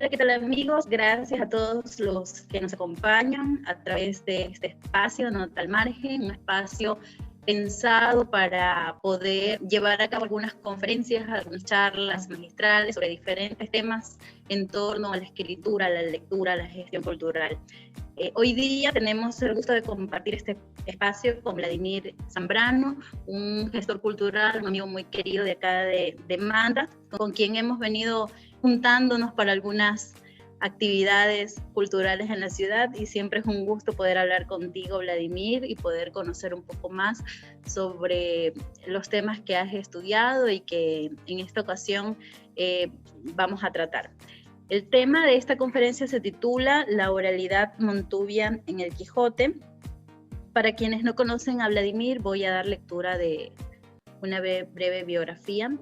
Hola, ¿qué tal amigos? Gracias a todos los que nos acompañan a través de este espacio Nota al Margen, un espacio pensado para poder llevar a cabo algunas conferencias, algunas charlas magistrales sobre diferentes temas en torno a la escritura, a la lectura, a la gestión cultural. Hoy día tenemos el gusto de compartir este espacio con Vladimir Zambrano, un gestor cultural, un amigo muy querido de acá de Manta, con quien hemos venido juntándonos para algunas actividades culturales en la ciudad, y siempre es un gusto poder hablar contigo, Vladimir, y poder conocer un poco más sobre los temas que has estudiado y que en esta ocasión vamos a tratar. El tema de esta conferencia se titula La oralidad montuvia en el Quijote. Para quienes no conocen a Vladimir, voy a dar lectura de una breve biografía.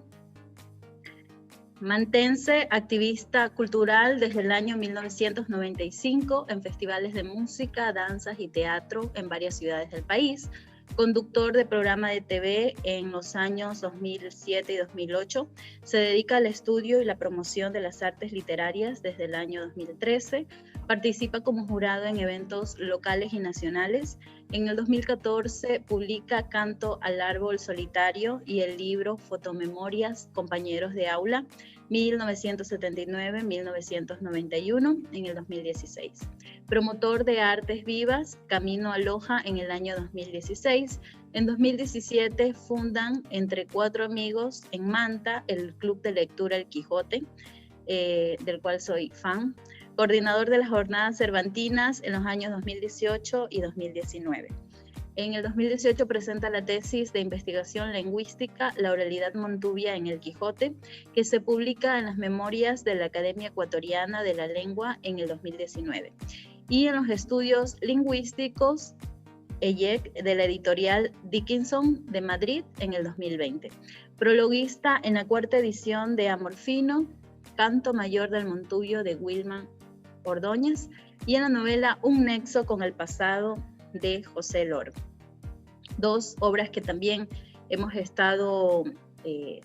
Mantense, activista cultural desde el año 1995 en festivales de música, danzas y teatro en varias ciudades del país. Conductor de programa de TV en los años 2007 y 2008, se dedica al estudio y la promoción de las artes literarias desde el año 2013, participa como jurado en eventos locales y nacionales. En el 2014 publica Canto al Árbol Solitario y el libro Fotomemorias, Compañeros de Aula, 1979-1991, en el 2016. Promotor de Artes Vivas, Camino a Loja en el año 2016. En 2017 fundan entre 4 amigos en Manta el Club de Lectura El Quijote, del cual soy fan. Coordinador de las jornadas cervantinas en los años 2018 y 2019. En el 2018 presenta la tesis de investigación lingüística La oralidad montuvia en el Quijote, que se publica en las Memorias de la Academia Ecuatoriana de la Lengua en el 2019. Y en los estudios lingüísticos EYEC de la editorial Dickinson de Madrid en el 2020. Prologuista en la 4ª edición de Amorfino, Canto Mayor del Montubio de Wilman Ordóñez, y en la novela Un nexo con el pasado de José Loro. 2 obras que también hemos estado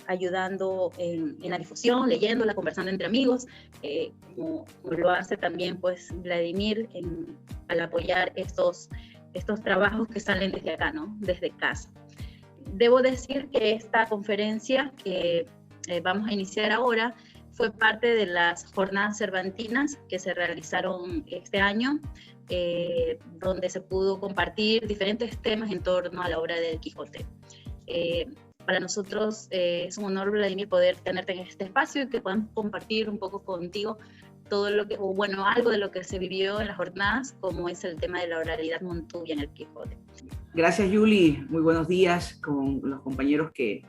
ayudando en la difusión, leyéndola, conversando entre amigos, como lo hace también pues Vladimir al apoyar estos trabajos que salen desde acá, ¿no? Desde casa. Debo decir que esta conferencia que vamos a iniciar ahora fue parte de las jornadas cervantinas que se realizaron este año, donde se pudo compartir diferentes temas en torno a la obra del Quijote. Para nosotros es un honor, Vladimir, poder tenerte en este espacio y que puedan compartir un poco contigo todo lo que, o bueno, algo de lo que se vivió en las jornadas, como es el tema de la oralidad montuvia en el Quijote. Gracias, Yuli. Muy buenos días con los compañeros que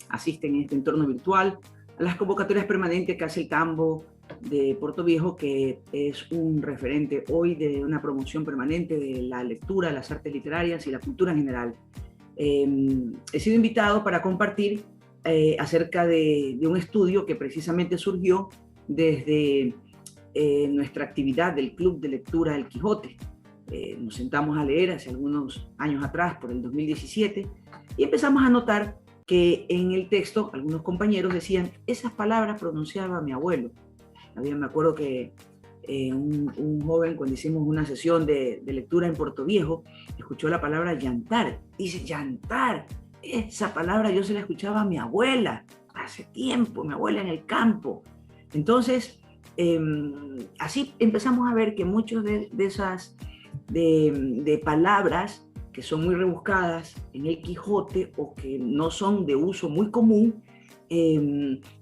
asisten en este entorno virtual, a las convocatorias permanentes que hace el Tambo de Puerto Viejo, que es un referente hoy de una promoción permanente de la lectura, las artes literarias y la cultura en general. He sido invitado para compartir acerca de un estudio que precisamente surgió desde nuestra actividad del Club de Lectura El Quijote. Nos sentamos a leer hace algunos años atrás, por el 2017, y empezamos a notar que en el texto algunos compañeros decían, esas palabras pronunciaba mi abuelo. Me acuerdo que un joven, cuando hicimos una sesión de lectura en Puerto Viejo, escuchó la palabra llantar. Dice, llantar, esa palabra yo se la escuchaba a mi abuela hace tiempo, mi abuela en el campo. Entonces, así empezamos a ver que muchas de esas palabras que son muy rebuscadas en el Quijote o que no son de uso muy común,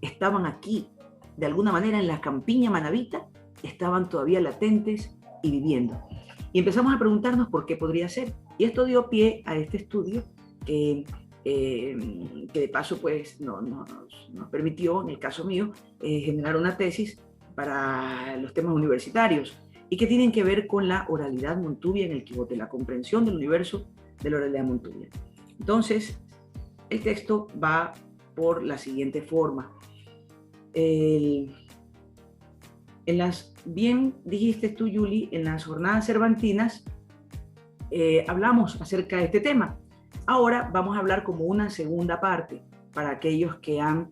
estaban aquí, de alguna manera en la campiña manabita, estaban todavía latentes y viviendo. Y empezamos a preguntarnos por qué podría ser. Y esto dio pie a este estudio que de paso pues, nos permitió, en el caso mío, generar una tesis para los temas universitarios y que tienen que ver con la oralidad montuvia en el Quijote, la comprensión del universo de la oralidad montuvia. Entonces, el texto va por la siguiente forma. Bien dijiste tú, Yuli, en las jornadas cervantinas hablamos acerca de este tema. Ahora vamos a hablar como una segunda parte para aquellos que han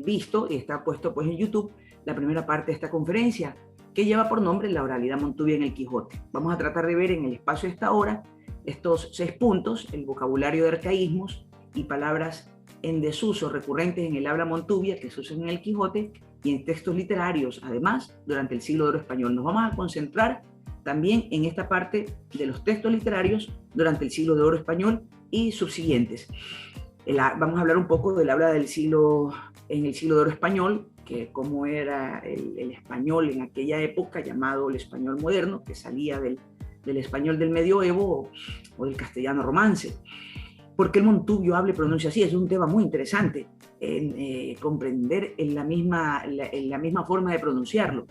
visto, y está puesto pues en YouTube, la primera parte de esta conferencia, que lleva por nombre La oralidad montuvia en el Quijote. Vamos a tratar de ver en el espacio de esta hora estos 6 puntos: el vocabulario de arcaísmos y palabras en desuso recurrentes en el habla montuvia que se usan en el Quijote y en textos literarios, además, durante el siglo de oro español. Nos vamos a concentrar también en esta parte de los textos literarios durante el siglo de oro español y subsiguientes. Vamos a hablar un poco del habla en el siglo de oro español, que cómo era el español en aquella época, llamado el español moderno, que salía del español del medioevo o del castellano romance. ¿Por qué el montuvio habla y pronuncia así? Es un tema muy interesante comprender en la misma forma de pronunciarlo.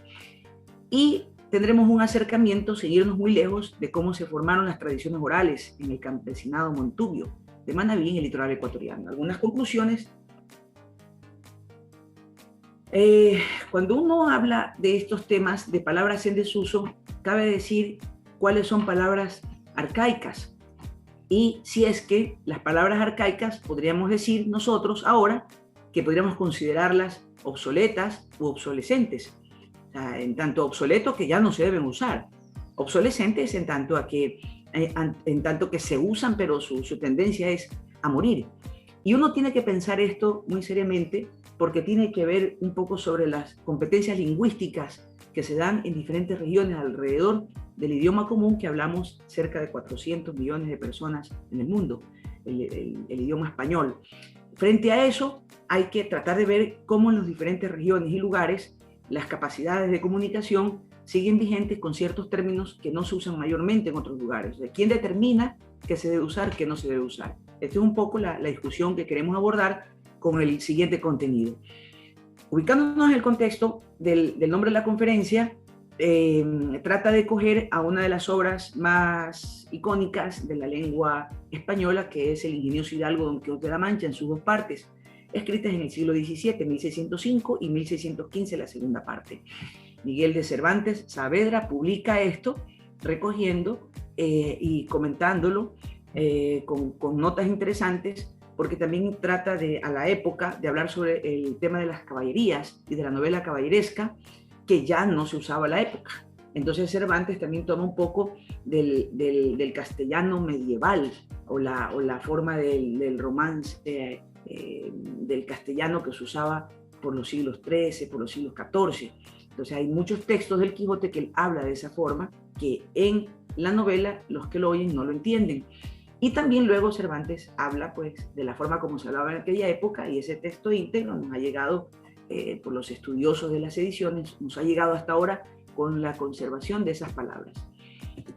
Y tendremos un acercamiento, sin irnos muy lejos, de cómo se formaron las tradiciones orales en el campesinado montuvio de Manabí en el litoral ecuatoriano. Algunas conclusiones. Cuando uno habla de estos temas de palabras en desuso, cabe decir cuáles son palabras arcaicas. Y si es que las palabras arcaicas podríamos decir nosotros ahora que podríamos considerarlas obsoletas u obsolescentes. O sea, en tanto obsoleto que ya no se deben usar. Obsolescentes en tanto que se usan, pero su tendencia es a morir. Y uno tiene que pensar esto muy seriamente porque tiene que ver un poco sobre las competencias lingüísticas que se dan en diferentes regiones alrededor del idioma común que hablamos cerca de 400 millones de personas en el mundo, el idioma español. Frente a eso, hay que tratar de ver cómo en las diferentes regiones y lugares las capacidades de comunicación siguen vigentes con ciertos términos que no se usan mayormente en otros lugares. O sea, ¿quién determina qué se debe usar, qué no se debe usar? Esta es un poco la discusión que queremos abordar con el siguiente contenido. Ubicándonos en el contexto del nombre de la conferencia, trata de coger a una de las obras más icónicas de la lengua española, que es el ingenioso hidalgo Don Quijote de la Mancha, en sus 2 partes, escritas en el siglo XVII, 1605 y 1615, la segunda parte. Miguel de Cervantes Saavedra publica esto, recogiendo y comentándolo con notas interesantes, porque también trata a la época de hablar sobre el tema de las caballerías y de la novela caballeresca, que ya no se usaba a la época. Entonces Cervantes también toma un poco del castellano medieval o la forma del romance del castellano que se usaba por los siglos XIII, por los siglos XIV. Entonces hay muchos textos del Quijote que él habla de esa forma, que en la novela los que lo oyen no lo entienden. Y también luego Cervantes habla pues de la forma como se hablaba en aquella época, y ese texto íntegro nos ha llegado por los estudiosos de las ediciones, nos ha llegado hasta ahora con la conservación de esas palabras.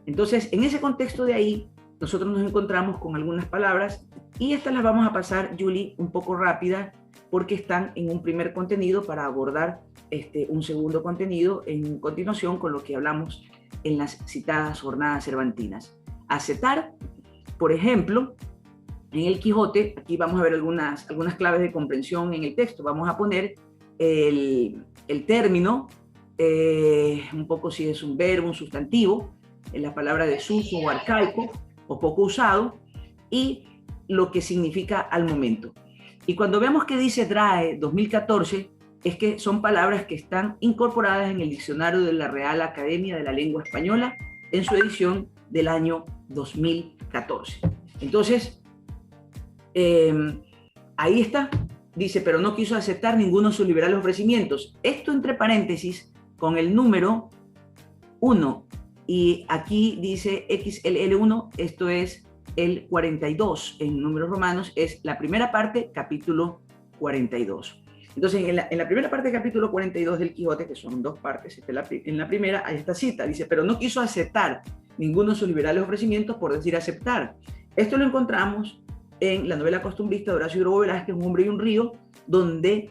Entonces, en ese contexto de ahí, nosotros nos encontramos con algunas palabras, y estas las vamos a pasar, Julie, un poco rápida, porque están en un primer contenido para abordar un segundo contenido en continuación con lo que hablamos en las citadas jornadas cervantinas. Acetar, por ejemplo, en el Quijote, aquí vamos a ver algunas claves de comprensión en el texto. Vamos a poner el término, un poco si es un verbo, un sustantivo, en la palabra desuso o arcaico o poco usado, y lo que significa al momento. Y cuando vemos que dice DRAE 2014, es que son palabras que están incorporadas en el diccionario de la Real Academia de la Lengua Española en su edición del año 2014. Entonces, ahí está, dice, pero no quiso aceptar ninguno de sus liberales ofrecimientos. Esto entre paréntesis con el número 1, y aquí dice XLL1, esto es el 42 en números romanos, es la primera parte, capítulo 42. Entonces, en la primera parte del capítulo 42 del Quijote, que son 2 partes, en la primera hay esta cita, dice, pero no quiso aceptar ninguno de sus liberales ofrecimientos, por decir aceptar. Esto lo encontramos en la novela costumbrista de Horacio Drobo Velázquez, Un hombre y un río, donde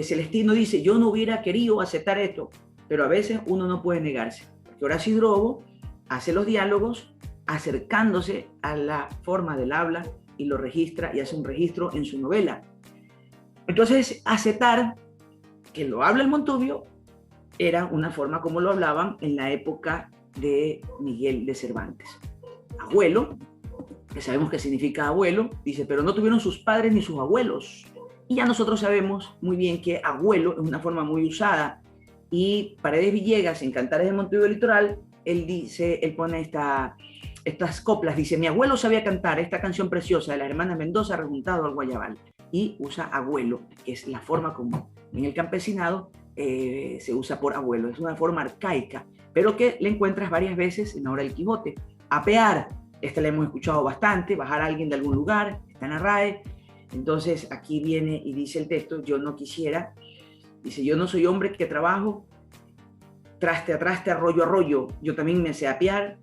Celestino dice, yo no hubiera querido aceptar esto, pero a veces uno no puede negarse, porque Horacio Drobo hace los diálogos acercándose a la forma del habla y lo registra y hace un registro en su novela. Entonces, acetar, que lo habla el Montuvio, era una forma como lo hablaban en la época de Miguel de Cervantes. Abuelo, que sabemos que significa abuelo, dice, pero no tuvieron sus padres ni sus abuelos. Y ya nosotros sabemos muy bien que abuelo es una forma muy usada Y Paredes Villegas, en Cantares de Montevideo Litoral, él pone estas coplas, dice: mi abuelo sabía cantar esta canción preciosa de las hermanas Mendoza rejuntado al guayabal. Y usa abuelo, que es la forma como en el campesinado se usa por abuelo. Es una forma arcaica, pero que le encuentras varias veces en la obra del Quijote. Apear, esta la hemos escuchado bastante, bajar a alguien de algún lugar, está en la RAE. Entonces aquí viene y dice el texto: yo no quisiera, dice, yo no soy hombre que trabajo traste a traste, arroyo a arroyo, yo también me sé apear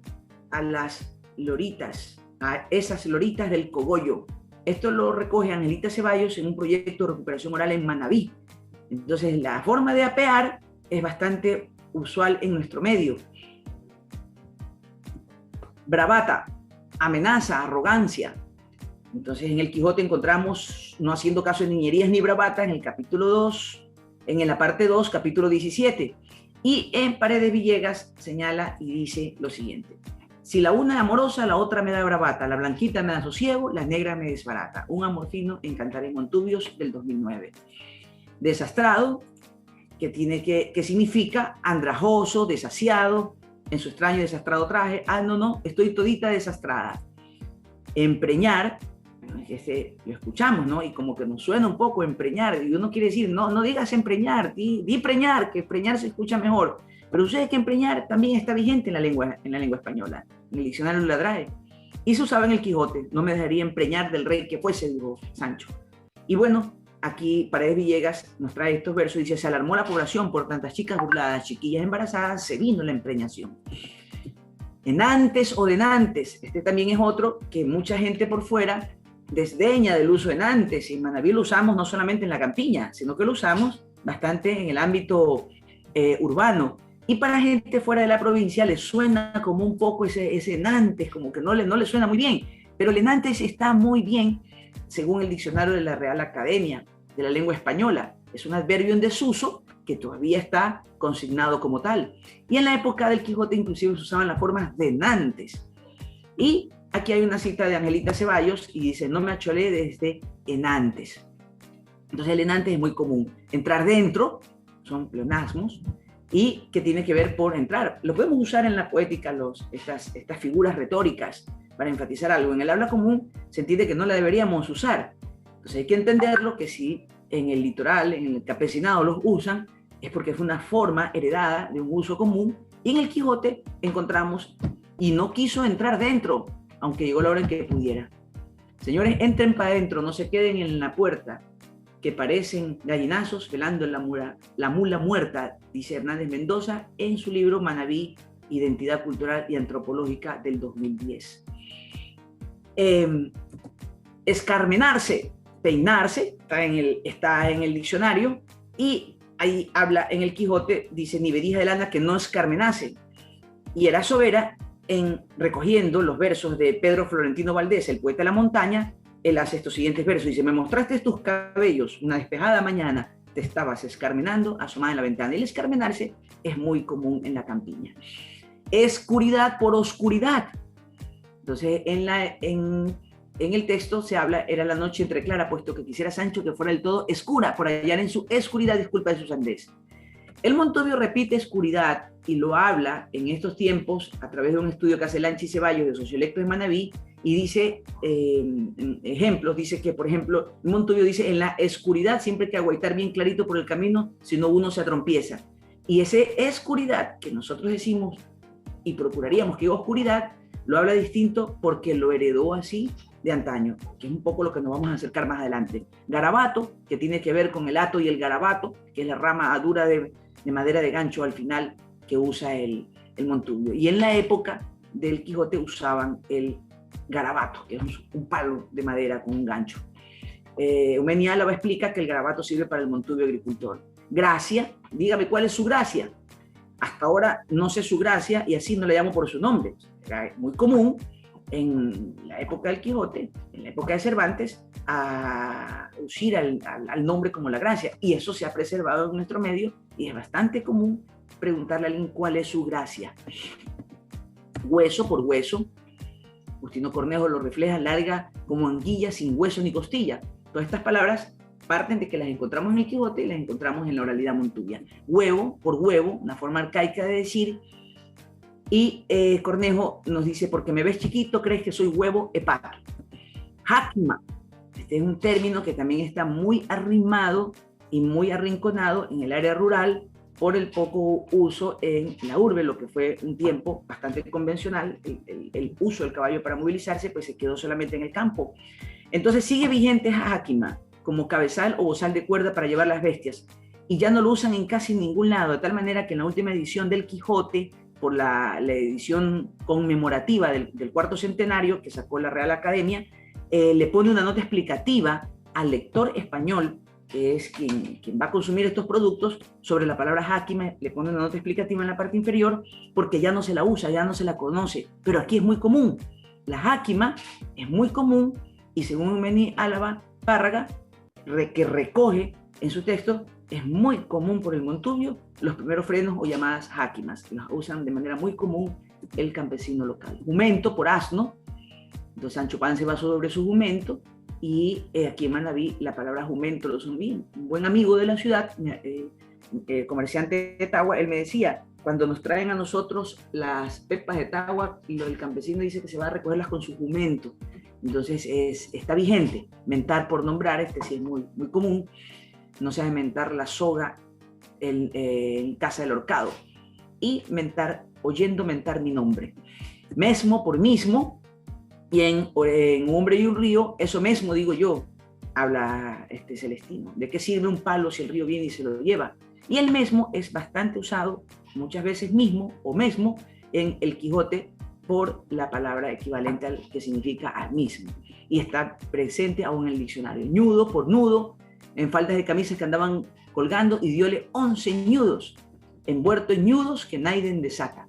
a las loritas, a esas loritas del cogollo. Esto lo recoge Angelita Ceballos en un proyecto de recuperación oral en Manabí. Entonces la forma de apear es bastante usual en nuestro medio. Bravata, amenaza, arrogancia. Entonces en el Quijote encontramos, no haciendo caso de niñerías ni bravata, en el capítulo 2, en la parte 2, capítulo 17. Y en Paredes Villegas señala y dice lo siguiente: si la una es amorosa, la otra me da bravata, la blanquita me da sosiego, la negra me desbarata. Un amor fino en Cantares Montubios del 2009. Desastrado, que significa andrajoso, desasiado, en su extraño y desastrado traje. Ah, no, estoy todita desastrada. Empreñar, lo escuchamos, ¿no? Y como que nos suena un poco empreñar, y uno quiere decir, no digas empreñar, di preñar, que preñar se escucha mejor. Pero ustedes que empreñar también está vigente en la lengua española, en el diccionario de la RAE. Y se usaba en el Quijote: no me dejaría empreñar del rey que fuese, dijo Sancho. Y bueno, aquí Paredes Villegas nos trae estos versos y dice: se alarmó la población por tantas chicas burladas, chiquillas embarazadas, se vino la empreñación. Enantes o denantes, este también es otro que mucha gente por fuera desdeña del uso de enantes, y en Manabí lo usamos no solamente en la campiña, sino que lo usamos bastante en el ámbito urbano. Y para gente fuera de la provincia le suena como un poco ese enantes, como que no le suena muy bien. Pero el enantes está muy bien, según el diccionario de la Real Academia de la Lengua Española. Es un adverbio en desuso que todavía está consignado como tal. Y en la época del Quijote inclusive se usaban las formas de enantes. Y aquí hay una cita de Angelita Ceballos y dice: no me acholé desde enantes. Entonces el enantes es muy común. Entrar dentro, son pleonasmos, y que tiene que ver por entrar. Lo podemos usar en la poética, estas figuras retóricas, para enfatizar algo. En el habla común se entiende que no la deberíamos usar. Entonces hay que entenderlo, que si en el litoral, en el campesinado los usan, es porque fue una forma heredada de un uso común, y en el Quijote encontramos: y no quiso entrar dentro, aunque llegó la hora en que pudiera. Señores, entren para adentro, no se queden en la puerta, que parecen gallinazos velando en la mula muerta, dice Hernández Mendoza en su libro Manabí, Identidad Cultural y Antropológica del 2010. Escarmenarse, peinarse, está en el diccionario, y ahí habla en el Quijote, dice: ni vedija de lana que no escarmenase. Y Erazo Vera, recogiendo los versos de Pedro Florentino Valdés, el poeta de la montaña, él hace estos siguientes versos, dice: me mostraste tus cabellos una despejada mañana, te estabas escarmenando asomada en la ventana. El escarmenarse es muy común en la campiña. Escuridad por oscuridad. Entonces en el texto se habla: era la noche entreclara, puesto que quisiera Sancho que fuera del todo escura, por hallar en su escuridad disculpa de su sandez. El Montubio repite escuridad y lo habla en estos tiempos a través de un estudio que hace Lanchi Ceballos de Sociolectos de Manabí, y dice, ejemplos, dice que, por ejemplo, Montubio dice: en la escuridad siempre hay que agüitar bien clarito por el camino, si no uno se atrompieza. Y esa escuridad que nosotros decimos y procuraríamos que oscuridad, lo habla distinto porque lo heredó así de antaño, que es un poco lo que nos vamos a acercar más adelante. Garabato, que tiene que ver con el hato y el garabato, que es la rama dura de madera de gancho al final que usa el Montubio. Y en la época del Quijote usaban el garabato, que es un palo de madera con un gancho. Eumenia Álava explica que el garabato sirve para el Montubio agricultor. Gracia, dígame cuál es su gracia. Hasta ahora no sé su gracia y así no le llamo por su nombre. Era muy común en la época del Quijote, en la época de Cervantes, a usar al nombre como la gracia, y eso se ha preservado en nuestro medio y es bastante común preguntarle a alguien cuál es su gracia. Hueso por hueso, Justino Cornejo lo refleja: larga como anguilla sin hueso ni costilla. Todas estas palabras parten de que las encontramos en el Quijote y las encontramos en la oralidad montuvia. Huevo, por huevo, una forma arcaica de decir. Y Cornejo nos dice, porque me ves chiquito, crees que soy huevo hepato. Jáquima, este es un término que también está muy arrimado y muy arrinconado en el área rural por el poco uso en la urbe, lo que fue un tiempo bastante convencional. El uso del caballo para movilizarse pues se quedó solamente en el campo. Entonces sigue vigente jáquima como cabezal o bozal de cuerda para llevar las bestias, y ya no lo usan en casi ningún lado, de tal manera que en la última edición del Quijote, por la edición conmemorativa del cuarto centenario que sacó la Real Academia, le pone una nota explicativa al lector español, que es quien va a consumir estos productos, sobre la palabra jáquima. Le pone una nota explicativa en la parte inferior, porque ya no se la usa, ya no se la conoce, pero aquí es muy común. La jáquima es muy común, y según Eumeni Álava Párraga, que recoge en su texto, es muy común por el Montubio los primeros frenos o llamadas jáquimas, que los usan de manera muy común el campesino local. Jumento por asno, entonces Sancho Panza va sobre su jumento, y aquí en Manabí la palabra jumento lo usan bien. Un buen amigo de la ciudad, comerciante de Tagua, él me decía, cuando nos traen a nosotros las pepas de Tagua, y el campesino dice que se va a recogerlas con su jumento. Entonces está vigente. Mentar por nombrar, este sí es muy, muy común. No se hace mentar la soga en casa del horcado. Y mentar, oyendo mentar mi nombre. Mesmo por mismo, y en Un hombre y un río, eso mismo digo yo, habla Celestino. ¿De qué sirve un palo si el río viene y se lo lleva? Y el mesmo es bastante usado, muchas veces mismo o mesmo, en el Quijote, por la palabra equivalente al que significa al mismo, y está presente aún en el diccionario. Ñudo por nudo, en faldas de camisas que andaban colgando, y diole 11 ñudos, envuelto en ñudos que naiden desata.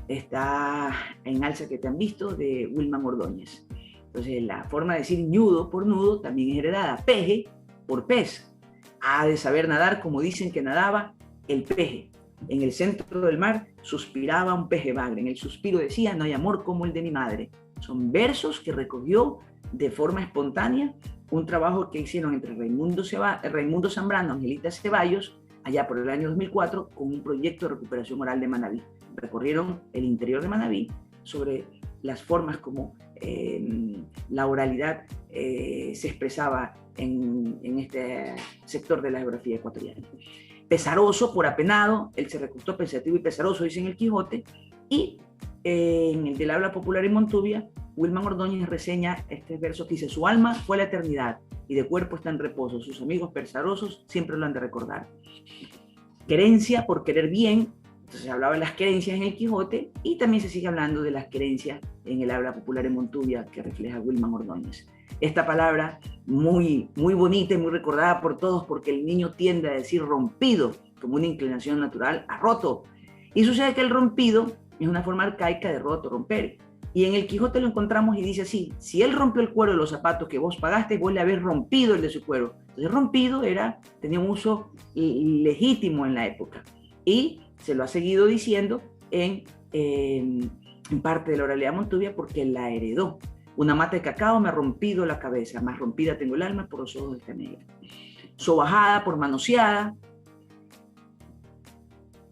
Está en Alza que te han visto, de Wilman Ordóñez. Entonces la forma de decir ñudo por nudo también es heredada. Peje por pez, ha de saber nadar como dicen que nadaba el peje. En el centro del mar suspiraba un peje bagre. En el suspiro decía, no hay amor como el de mi madre. Son versos que recogió de forma espontánea un trabajo que hicieron entre Raimundo Zambrano, Angelita Ceballos, allá por el año 2004, con un proyecto de recuperación oral de Manabí. Recorrieron el interior de Manabí sobre las formas como la oralidad se expresaba en este sector de la geografía ecuatoriana. Pesaroso por apenado, él se recostó pensativo y pesaroso, dice en el Quijote, y en el del habla popular en Montubia, Wilman Ordóñez reseña este verso que dice: su alma fue a la eternidad y de cuerpo está en reposo, sus amigos pesarosos siempre lo han de recordar. Querencia por querer bien, entonces se hablaba de las querencias en el Quijote, y también se sigue hablando de las querencias en el habla popular en Montubia, que refleja Wilman Ordóñez. Esta palabra muy, muy bonita y muy recordada por todos, porque el niño tiende a decir rompido, como una inclinación natural a roto. Y sucede que el rompido es una forma arcaica de roto, romper. Y en el Quijote lo encontramos y dice así: si él rompió el cuero de los zapatos que vos pagaste, vos le habéis rompido el de su cuero. Entonces rompido tenía un uso legítimo en la época. Y se lo ha seguido diciendo en parte de la oralidad montubia, porque la heredó. Una mata de cacao me ha rompido la cabeza, más rompida tengo el alma por los ojos de esta negra. Sobajada por manoseada,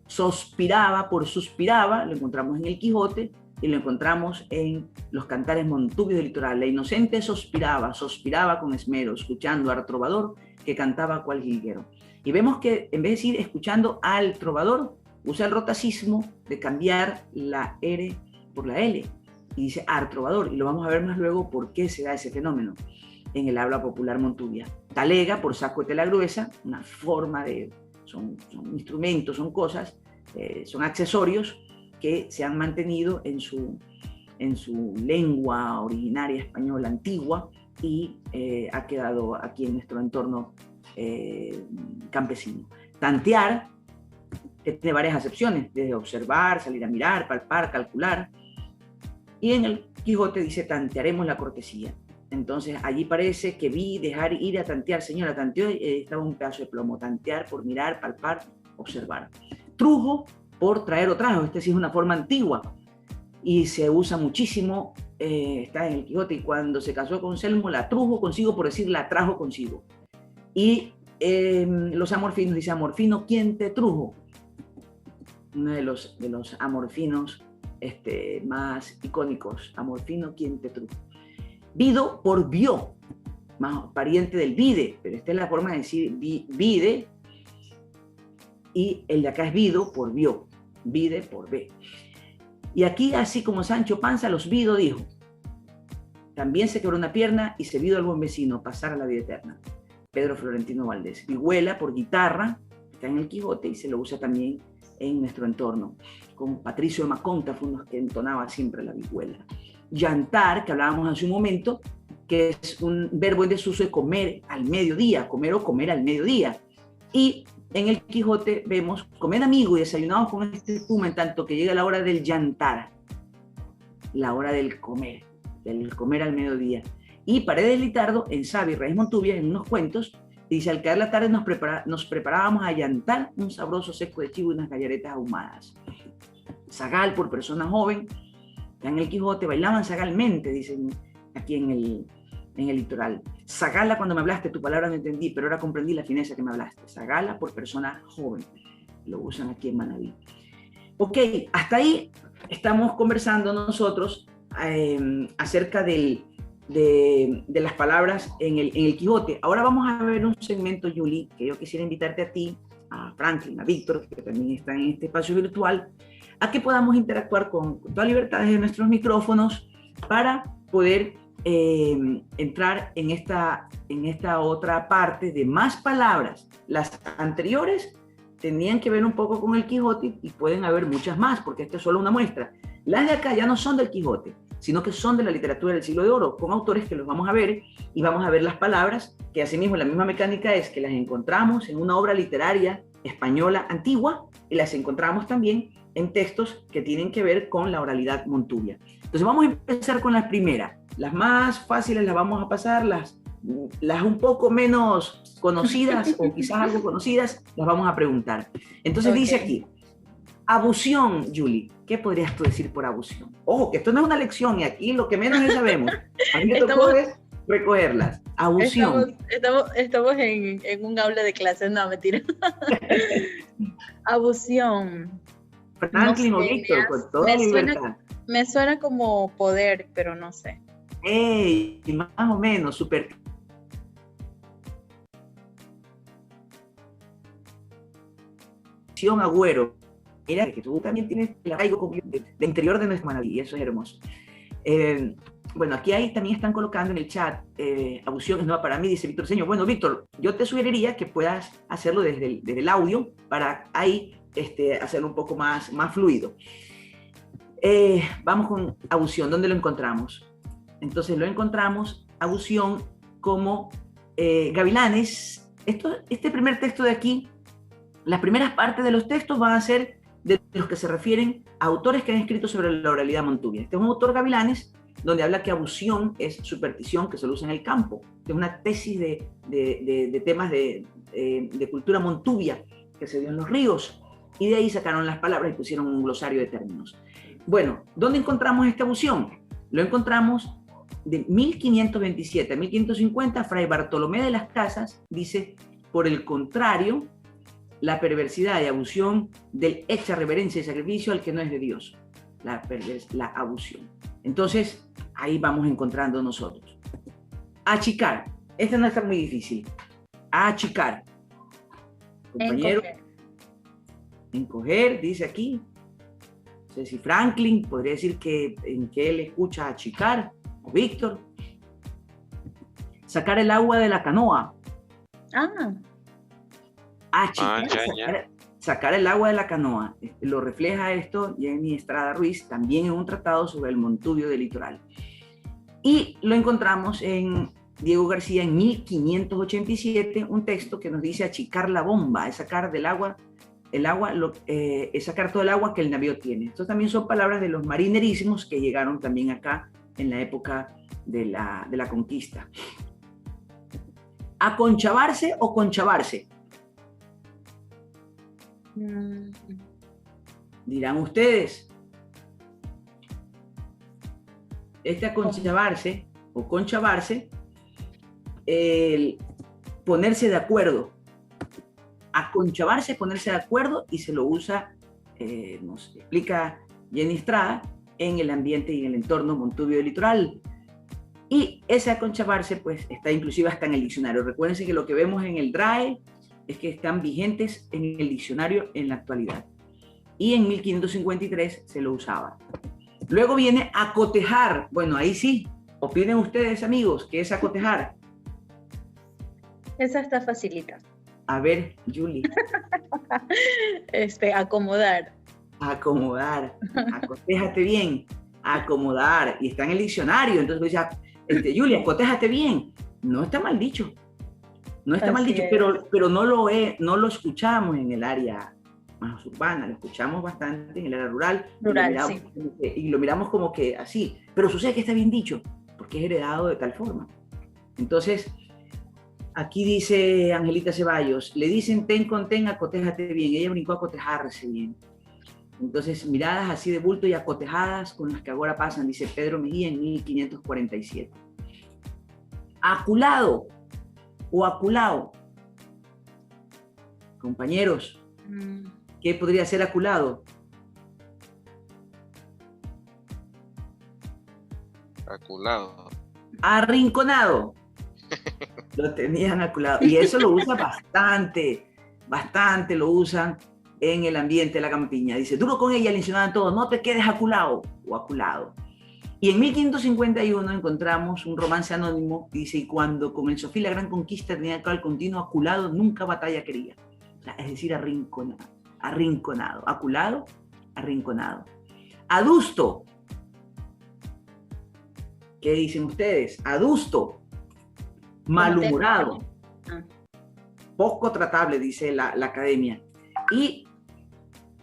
sospiraba por suspiraba, lo encontramos en el Quijote y lo encontramos en los cantares montubios del litoral. La inocente sospiraba, sospiraba con esmero, escuchando al trovador que cantaba cual jilguero. Y vemos que en vez de decir escuchando al trovador, usa el rotacismo de cambiar la R por la L. Y dice ar trovador, y lo vamos a ver más luego por qué se da ese fenómeno en el habla popular montubia. Talega, por saco de tela gruesa, una forma de, son instrumentos, son cosas, son accesorios que se han mantenido en su lengua originaria española antigua, y ha quedado aquí en nuestro entorno campesino. Tantear, que tiene varias acepciones, desde observar, salir a mirar, palpar, calcular. Y en el Quijote dice: tantearemos la cortesía. Entonces allí parece que vi dejar ir a tantear. Señora, tanteó, estaba un pedazo de plomo. Tantear por mirar, palpar, observar. Trujo por traer o trajo. Esta sí es una forma antigua y se usa muchísimo, está en el Quijote. Y cuando se casó con Selmo, la trujo consigo, por decir la trajo consigo. Y los amorfinos, dice Amorfino, ¿quién te trujo? Uno de los amorfinos más icónicos. Amorfino, ¿quién te trujo? Vido por vio, más pariente del vide, pero esta es la forma de decir vide, y el de acá es vido por vio, vide por ve. Y aquí, así como Sancho Panza, los vido dijo, también se quebró una pierna y se vido al buen vecino, pasar a la vida eterna. Pedro Florentino Valdés. Vihuela por guitarra, está en el Quijote y se lo usa también en nuestro entorno. Con Patricio de Maconta fue uno que entonaba siempre la vihuela. Llantar, que hablábamos hace un momento, que es un verbo en desuso de comer al mediodía, comer o comer al mediodía. Y en el Quijote vemos comer amigo y desayunados con este puma en tanto que llega la hora del llantar, la hora del comer al mediodía. Y Paredes Litardo, en Sabia y Reyes Montubia, en unos cuentos, dice, al caer la tarde nos preparábamos a llantar un sabroso seco de chivo y unas gallaretas ahumadas. Zagal, por persona joven, está en el Quijote, bailaban zagalmente, dicen aquí en el litoral. Zagala, cuando me hablaste, tu palabra no entendí, pero ahora comprendí la fineza que me hablaste. Zagala, por persona joven, lo usan aquí en Manabí. Ok, hasta ahí estamos conversando nosotros acerca de las palabras en el Quijote. Ahora vamos a ver un segmento, Julie, que yo quisiera invitarte a ti, a Franklin, a Víctor, que también está en este espacio virtual, a que podamos interactuar con toda libertad desde nuestros micrófonos para poder entrar en esta otra parte de más palabras. Las anteriores tenían que ver un poco con el Quijote y pueden haber muchas más, porque esta es solo una muestra. Las de acá ya no son del Quijote, sino que son de la literatura del siglo de oro, con autores que los vamos a ver, y vamos a ver las palabras, que asimismo la misma mecánica es que las encontramos en una obra literaria española antigua, y las encontramos también en textos que tienen que ver con la oralidad montubia. Entonces vamos a empezar con la primera. Las más fáciles las vamos a pasar, las un poco menos conocidas o quizás algo conocidas, las vamos a preguntar. Entonces dice aquí, abusión, Julie. ¿Qué podrías tú decir por abusión? Ojo, que esto no es una lección y aquí lo que menos sabemos. A mí me tocó es recogerlas. Abusión. Estamos en un aula de clases, no, mentira. Abusión. Franklin no sé, o Víctor, con toda libertad. Me suena como poder, pero no sé. Más o menos, super. Agüero. Mira que tú también tienes el arraigo de interior de nuestra Manabí, y eso es hermoso. Bueno, aquí también están colocando en el chat, abusión es nueva para mí, dice Víctor Señor. Bueno, Víctor, yo te sugeriría que puedas hacerlo desde el audio, para ahí hacerlo un poco más fluido. Vamos con abusión, ¿dónde lo encontramos? Entonces lo encontramos, abusión, como Gavilanes. Este primer texto de aquí, las primeras partes de los textos van a ser de los que se refieren a autores que han escrito sobre la oralidad montubia. Este es un autor Gavilanes, donde habla que abusión es superstición que se lo usa en el campo. Es una tesis de temas de cultura montubia que se dio en los ríos, y de ahí sacaron las palabras y pusieron un glosario de términos. Bueno, ¿dónde encontramos esta abusión? Lo encontramos de 1527 a 1550, Fray Bartolomé de las Casas dice, por el contrario, la perversidad y abusión del hecha reverencia y sacrificio al que no es de Dios. La abusión. Entonces, ahí vamos encontrando nosotros. Achicar. Este no está muy difícil. Achicar. Compañero. Encoger, dice aquí. No sé si Franklin podría decir en que él escucha achicar. O Víctor. Sacar el agua de la canoa. Achicar, sacar el agua de la canoa. Lo refleja esto Jenny Estrada Ruiz, también en un tratado sobre el montubio del litoral. Y lo encontramos en Diego García en 1587, un texto que nos dice achicar la bomba, es sacar del agua, es sacar todo el agua que el navío tiene. Estos también son palabras de los marinerísimos que llegaron también acá en la época de la conquista. Aconchavarse o conchavarse. Dirán ustedes, aconchavarse o conchavarse, ponerse de acuerdo. Aconchavarse, ponerse de acuerdo, y se lo usa, nos explica Jenny Estrada, en el ambiente y en el entorno Montubio del litoral. Y ese aconchavarse, pues, está inclusive hasta en el diccionario. Recuérdense que lo que vemos en el DRAE es que están vigentes en el diccionario en la actualidad. Y en 1553 se lo usaba. Luego viene acotejar. Bueno, ahí sí. Opinen ustedes, amigos, ¿qué es acotejar? Esa está facilita. A ver, Julie. Acomodar. Acomodar. Acotéjate bien. Acomodar. Y está en el diccionario. Entonces, Julie, acotéjate bien. No está mal dicho. No está mal dicho, pero no lo escuchamos en el área más urbana, lo escuchamos bastante en el área rural. Y lo miramos como que así. Pero sucede que está bien dicho, porque es heredado de tal forma. Entonces, aquí dice Angelita Ceballos, le dicen ten con ten, acotéjate bien. Ella brincó a cotejarse bien. Entonces, miradas así de bulto y acotejadas con las que ahora pasan, dice Pedro Mejía en 1547. Aculado o aculado. Compañeros, ¿qué podría ser aculado? Aculado. Arrinconado. Lo tenían aculado. Y eso lo usa bastante lo usan en el ambiente de la campiña. Dice, duro con ella, le insinuaban todo, no te quedes aculado o aculado. Y en 1551 encontramos un romance anónimo, dice, y cuando comenzó la gran conquista tenía el continuo aculado, nunca batalla quería. O sea, es decir, arrinconado, aculado, arrinconado. Adusto. ¿Qué dicen ustedes? Adusto, malhumorado, poco tratable, dice la academia. Y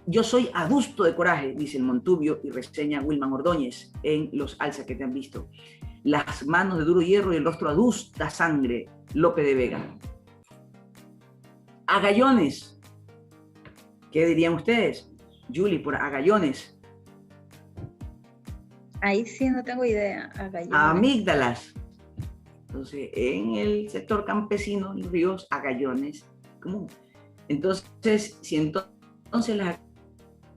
yo soy adusto de coraje, dice el Montubio, y reseña Wilman Ordóñez en Los Alza que te han visto. Las manos de duro hierro y el rostro adusta sangre, Lope de Vega. Agallones. ¿Qué dirían ustedes? Julie, por agallones. Ahí sí no tengo idea. Agallones. Amígdalas. Entonces, en el sector campesino, en los ríos, agallones común. Entonces, si entonces las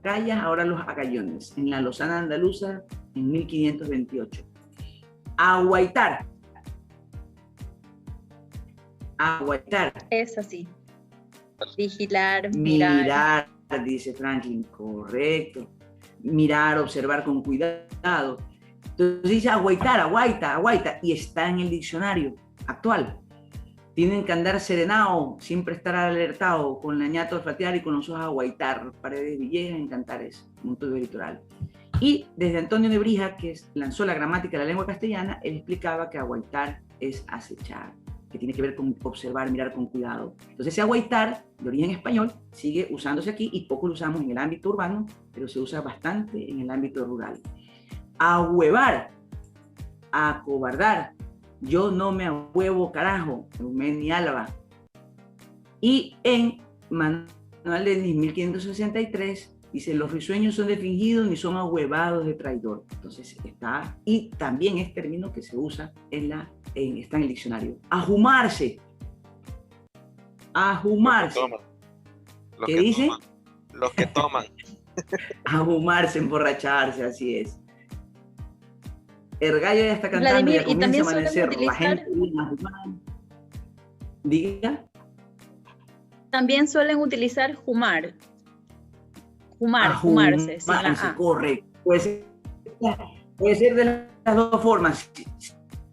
agallas, ahora los agallones, en la Lozana andaluza, en 1528. Aguaitar. Aguaitar. Es así. Vigilar, mirar. Mirar, dice Franklin, correcto. Mirar, observar con cuidado. Entonces dice aguaitar, aguaita, y está en el diccionario actual. Tienen que andar serenado, siempre estar alertado, con la ñata olfatear y con los ojos aguaitar, Paredes Villegas en Cantares, Montubio litoral. Y desde Antonio Nebrija, que lanzó la gramática de la lengua castellana, él explicaba que aguaitar es acechar, que tiene que ver con observar, mirar con cuidado. Entonces ese aguaitar, de origen español, sigue usándose aquí y poco lo usamos en el ámbito urbano, pero se usa bastante en el ámbito rural. Ahuevar, acobardar. Yo no me ahuevo, carajo, Eumeni Álava. Y en Manuel de 1563 dice, los risueños son de fingidos ni son ahuevados de traidor. Entonces está, y también es término que se usa está en el diccionario. Ajumarse. Ajumarse. ¿Qué dice? Los que toman. Ajumarse, emborracharse, así es. El gallo ya está cantando, Vladimir, ya comienza a amanecer. Utilizar... La gente diga. También suelen utilizar jumar. Jumarse. Correcto. Puede ser de las dos formas.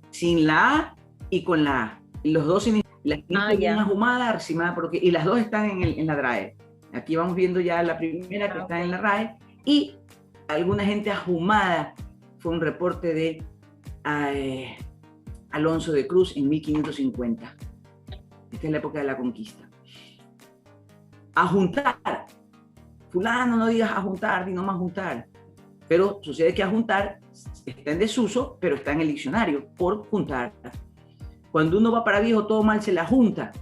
Sin la A y con la A. Los dos sin la jumada, arcimada, y las dos están en la RAE. Aquí vamos viendo ya la primera que está en la RAE. Y alguna gente ajumada. Fue un reporte de Alonso de Cruz en 1550. Esta es la época de la conquista. Ajuntar. Fulano, no digas ajuntar, sino más juntar. Pero sucede que ajuntar está en desuso, pero está en el diccionario, por juntar. Cuando uno va para viejo, todo mal se la junta.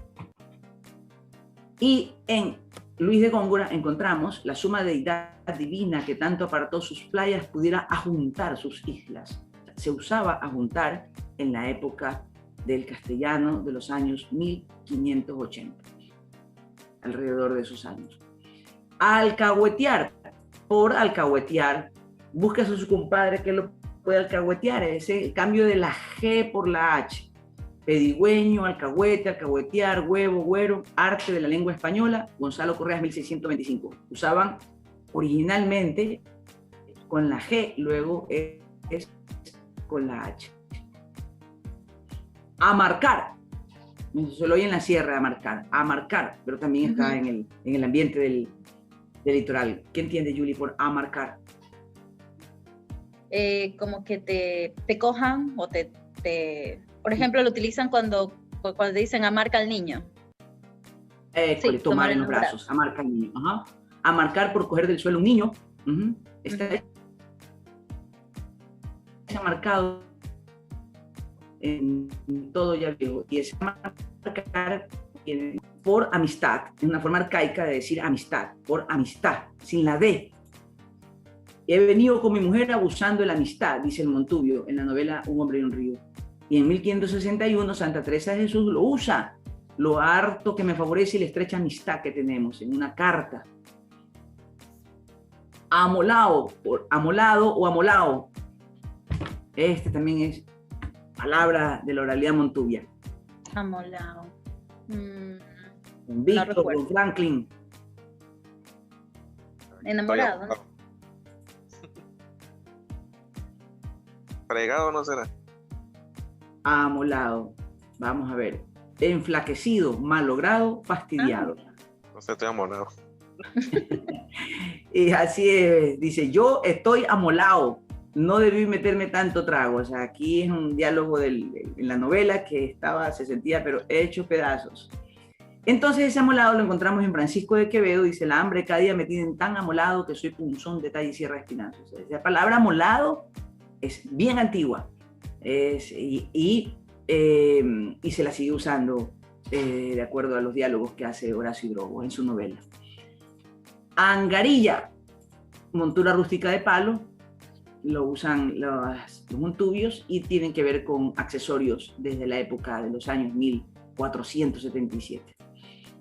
Y en Luis de Góngora encontramos la suma deidad divina que tanto apartó sus playas pudiera ajuntar sus islas. Se usaba ajuntar en la época del castellano de los años 1580, alrededor de esos años. Alcahuetear, por alcahuetear, buscas a su compadre que lo puede alcahuetear, ese cambio de la G por la H. Pedigüeño, alcahuete, alcahuetear, huevo, güero, arte de la lengua española, Gonzalo Correas, 1625. Usaban originalmente con la G, luego es con la H. Amarcar, se lo oye en la sierra, amarcar, pero también está en el ambiente del litoral. ¿Qué entiende, Julie, por amarcar? Como que te cojan o por ejemplo, lo utilizan cuando dicen amarca al niño. Sí, tomar en los brazos, amarca al niño. Ajá. Amarcar por coger del suelo un niño. Está marcado en todo ya viejo. Y es marcar por amistad. Es una forma arcaica de decir amistad, por amistad, sin la D. He venido con mi mujer abusando de la amistad, dice el Montubio en la novela Un hombre y un río. Y en 1561 Santa Teresa de Jesús lo usa, lo harto que me favorece y la estrecha amistad que tenemos, en una carta. Amolado, por amolado o amolao. Este también es palabra de la oralidad montubia. Amolao. Con Víctor, no con Franklin. Enamorado, ¿no? Fregado no será. Amolado. Vamos a ver. Enflaquecido, malogrado, fastidiado. No sé, estoy amolado. Y así es, dice, yo estoy amolado, no debí meterme tanto trago. O sea, aquí es un diálogo en la novela que se sentía pero hecho pedazos. Entonces ese amolado lo encontramos en Francisco de Quevedo, dice, la hambre cada día me tienen tan amolado que soy punzón de talla y sierra espinazo. O sea, la palabra amolado es bien antigua y se la sigue usando de acuerdo a los diálogos que hace Horacio Drogo en su novela. Angarilla, montura rústica de palo, lo usan los montubios y tienen que ver con accesorios desde la época de los años 1477.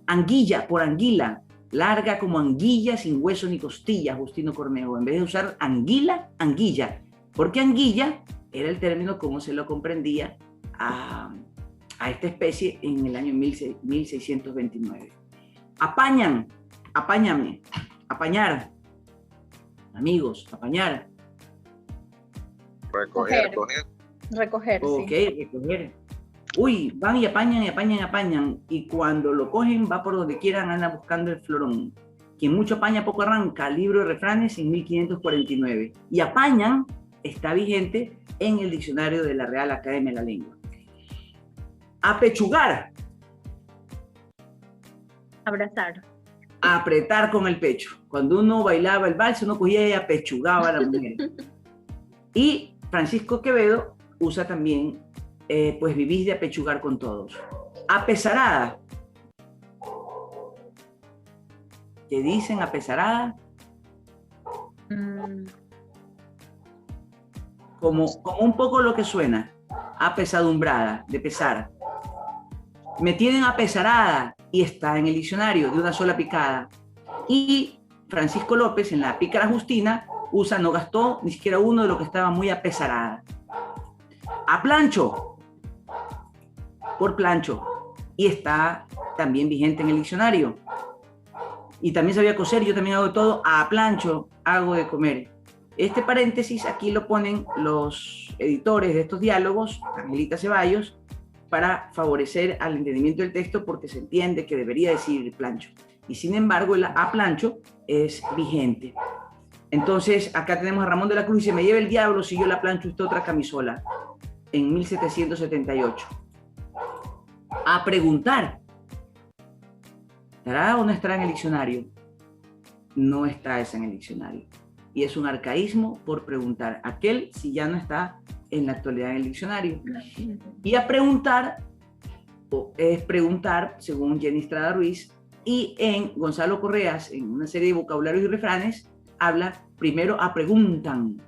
Anguilla, por anguila, larga como anguilla, sin hueso ni costilla, Justino Cornejo. En vez de usar anguila, anguilla. Porque anguilla era el término como se lo comprendía a esta especie en el año 1629. Apañan, apáñame, apañar, amigos, apañar. Recoger. Recoger, ok, sí. Recoger. Uy, van y apañan, y apañan, y apañan, y cuando lo cogen va por donde quieran, anda buscando el florón. Quien mucho apaña, poco arranca, libro de refranes en 1549. Y apañan está vigente en el diccionario de la Real Academia de la Lengua. Apechugar. Abrazar. Apretar con el pecho. Cuando uno bailaba el vals, uno cogía y apechugaba a la mujer. Y Francisco Quevedo usa también, pues vivís de apechugar con todos. Apesarada. ¿Qué dicen apesarada? Como un poco lo que suena, apesadumbrada, de pesar. Me tienen apesarada y está en el diccionario de una sola picada. Y Francisco López en la Pícara Justina usa, no gastó ni siquiera uno de lo que estaba muy apesarada. A plancho, por plancho, y está también vigente en el diccionario. Y también sabía coser, yo también hago de todo, a plancho hago de comer. Este paréntesis aquí lo ponen los editores de estos diálogos, Angelita Ceballos, para favorecer al entendimiento del texto porque se entiende que debería decir plancho. Y sin embargo el a plancho es vigente. Entonces acá tenemos a Ramón de la Cruz y dice, me lleva el diablo si yo la plancho esta otra camisola, en 1778. A preguntar. ¿Estará o no estará en el diccionario? No está esa en el diccionario. Y es un arcaísmo por preguntar. Aquel si ya no está en la actualidad en el diccionario. Y a preguntar es preguntar, según Jenny Estrada Ruiz, y en Gonzalo Correas, en una serie de vocabularios y refranes, habla primero a preguntan.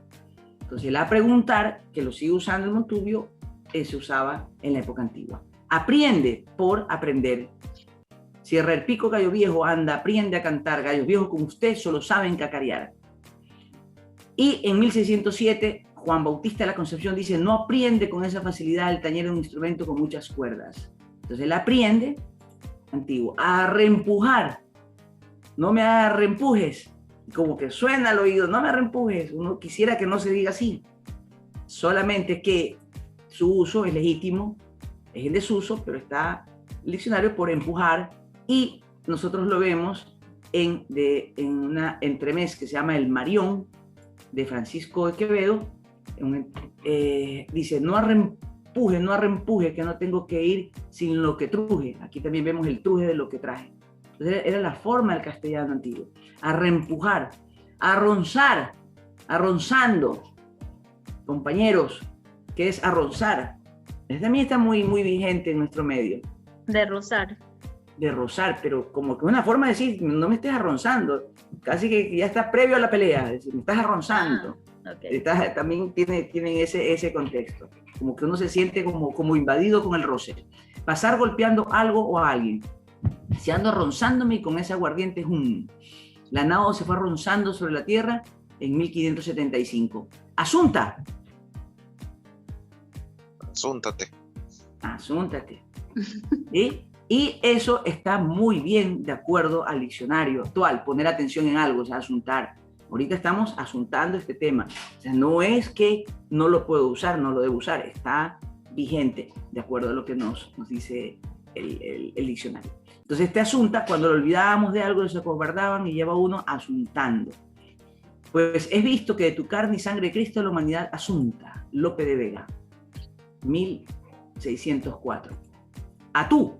Entonces el a preguntar, que lo sigue usando el Montubio, se usaba en la época antigua. Apriende por aprender. Cierra el pico, gallo viejo, anda, aprende a cantar, gallos viejos como usted solo saben cacarear. Y en 1607, Juan Bautista de la Concepción dice, no apriende con esa facilidad el tañer de un instrumento con muchas cuerdas. Entonces, él apriende, antiguo, a reempujar. No me reempujes. Como que suena al oído, no me reempujes. Uno quisiera que no se diga así. Solamente que su uso es legítimo, es en desuso, pero está el diccionario por empujar, y nosotros lo vemos en una entremés que se llama El Marión, de Francisco de Quevedo. Dice, no arrempuje, que no tengo que ir sin lo que truje. Aquí también vemos el truje de lo que traje. Entonces era la forma del castellano antiguo. Arrempujar, arronzar, arronzando. Compañeros, ¿qué es arronzar? También está muy, muy vigente en nuestro medio. De rozar. De rozar, pero como que una forma de decir, no me estés arronzando, casi que ya está previo a la pelea, es decir, me estás arronzando. Okay. También tienen ese contexto, como que uno se siente como invadido con el roce. Pasar golpeando algo o a alguien. Si ando arronzándome, y con ese aguardiente, la nao se fue arronzando sobre la tierra en 1575. Asunta. Asúntate. ¿Sí? Y eso está muy bien de acuerdo al diccionario actual, poner atención en algo, o sea, asuntar. Ahorita estamos asuntando este tema. O sea, no es que no lo puedo usar, no lo debo usar, está vigente de acuerdo a lo que nos dice el diccionario. Entonces, este asunta, cuando lo olvidábamos de algo, se acobardaban y lleva uno asuntando. Pues es visto que de tu carne y sangre de Cristo la humanidad asunta. Lope de Vega, 1604. Atú.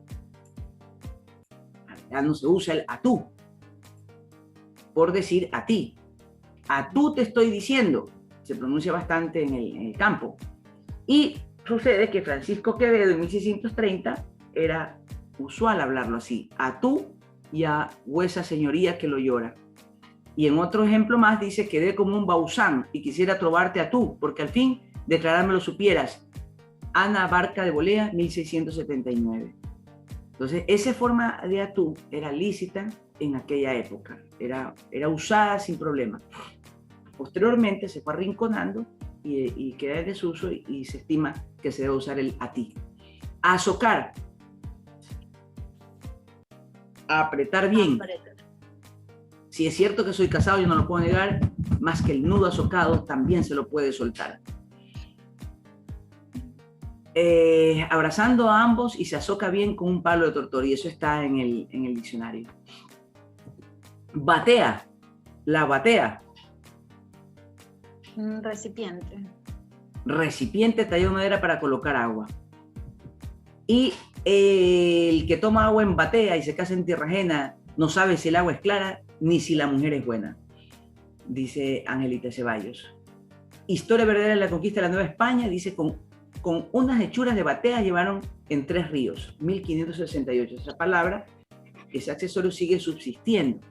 Ya no se usa el atú por decir a ti. Atú te estoy diciendo. Se pronuncia bastante en el campo. Y sucede que Francisco Quevedo en 1630 era usual hablarlo así. Atú y a huesa señoría que lo llora. Y en otro ejemplo más dice, quedé como un bausán y quisiera trovarte a tú, porque al fin declarármelo supieras. Ana Barca de Bolea, 1679. Entonces, esa forma de atú era lícita en aquella época, era usada sin problema. Posteriormente se fue arrinconando y queda en desuso y se estima que se debe usar el atí. Azocar. Apretar bien. Si es cierto que soy casado, yo no lo puedo negar, más que el nudo azocado también se lo puede soltar. Abrazando a ambos y se azoca bien con un palo de tortor, y eso está en el diccionario. Batea, la batea. Un recipiente. Recipiente tallado de madera para colocar agua. Y el que toma agua en batea y se casa en tierra ajena no sabe si el agua es clara ni si la mujer es buena, dice Angelita Ceballos. Historia verdadera de la conquista de la Nueva España, dice, con unas hechuras de batea llevaron en 3 ríos, 1568. Esa palabra, ese accesorio sigue subsistiendo.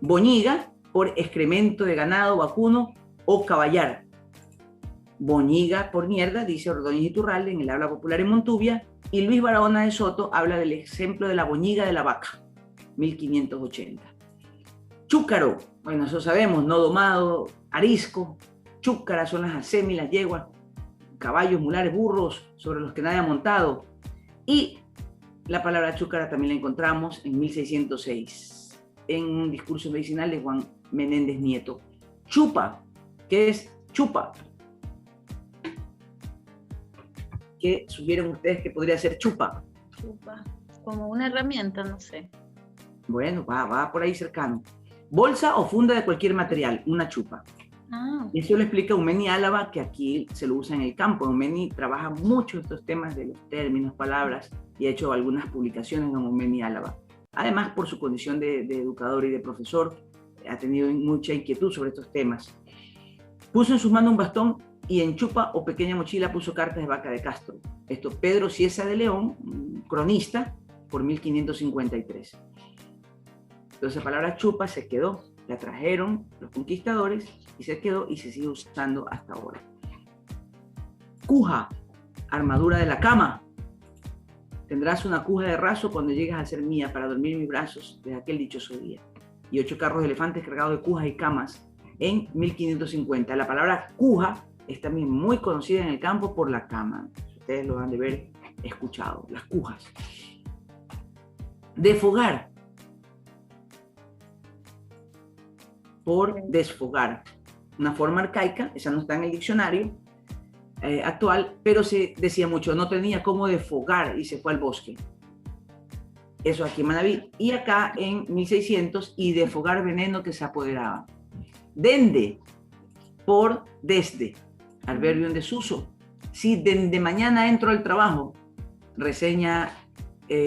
Boñiga, por excremento de ganado, vacuno o caballar. Boñiga por mierda, dice Ordóñez Iturralde en el habla popular en Montubia, y Luis Barahona de Soto habla del ejemplo de la boñiga de la vaca, 1580. Chúcaro, bueno, eso sabemos, no domado, arisco. Chúcaras son las acemi, las yeguas, caballos, mulares, burros sobre los que nadie ha montado. Y la palabra chúcara también la encontramos en 1606 en un discurso medicinal de Juan Menéndez Nieto. Chupa, ¿qué es chupa? ¿Qué sugieren ustedes que podría ser chupa? Chupa, como una herramienta, no sé. Bueno, va por ahí cercano. Bolsa o funda de cualquier material, una chupa. Eso lo explica Eumeni Álava, que aquí se lo usa en el campo. Eumeni trabaja mucho estos temas de los términos, palabras, y ha hecho algunas publicaciones en Eumeni Álava. Además, por su condición de educador y de profesor, ha tenido mucha inquietud sobre estos temas. Puso en sus manos un bastón y en chupa o pequeña mochila puso cartas de Vaca de Castro. Esto Pedro Cieza de León, un cronista, por 1553. Entonces la palabra chupa se quedó, la trajeron los conquistadores y se quedó y se sigue usando hasta ahora. Cuja, armadura de la cama. Tendrás una cuja de raso cuando llegues a ser mía para dormir en mis brazos desde aquel dichoso día. Y 8 carros de elefantes cargados de cujas y camas en 1550. La palabra cuja es también muy conocida en el campo por la cama. Ustedes lo han de haber escuchado, las cujas. Defogar. Por desfogar. Una forma arcaica, esa no está en el diccionario actual, pero se decía mucho, no tenía cómo desfogar y se fue al bosque. Eso aquí en Manabí. Y acá en 1600, y desfogar veneno que se apoderaba. Dende, por desde, adverbio en desuso. Si de mañana entro al trabajo, reseña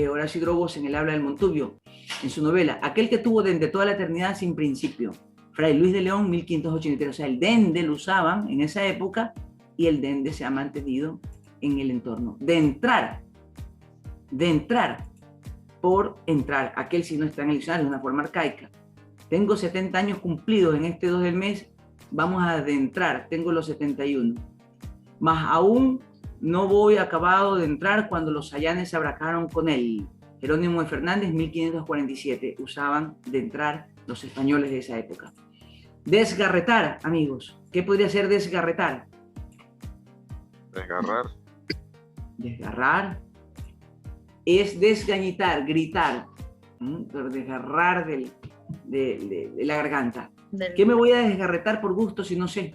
Horacio Drobos en El habla del Montubio, en su novela, aquel que tuvo dende toda la eternidad sin principio. Fray Luis de León, 1583. O sea, el dende lo usaban en esa época y el dende se ha mantenido en el entorno. De entrar, por entrar. Aquel si no está en el diccionario, es una forma arcaica. Tengo 70 años cumplidos en este 2 del mes, vamos a adentrar, tengo los 71. Más aún no voy acabado de entrar cuando los sayanes se abracaron con él. Jerónimo de Fernández, 1547. Usaban de entrar los españoles de esa época. Desgarretar, amigos. ¿Qué podría ser desgarretar? Desgarrar. Desgarrar. Es desgañitar, gritar. Pero desgarrar de la garganta. ¿Qué me voy a desgarretar por gusto si no sé?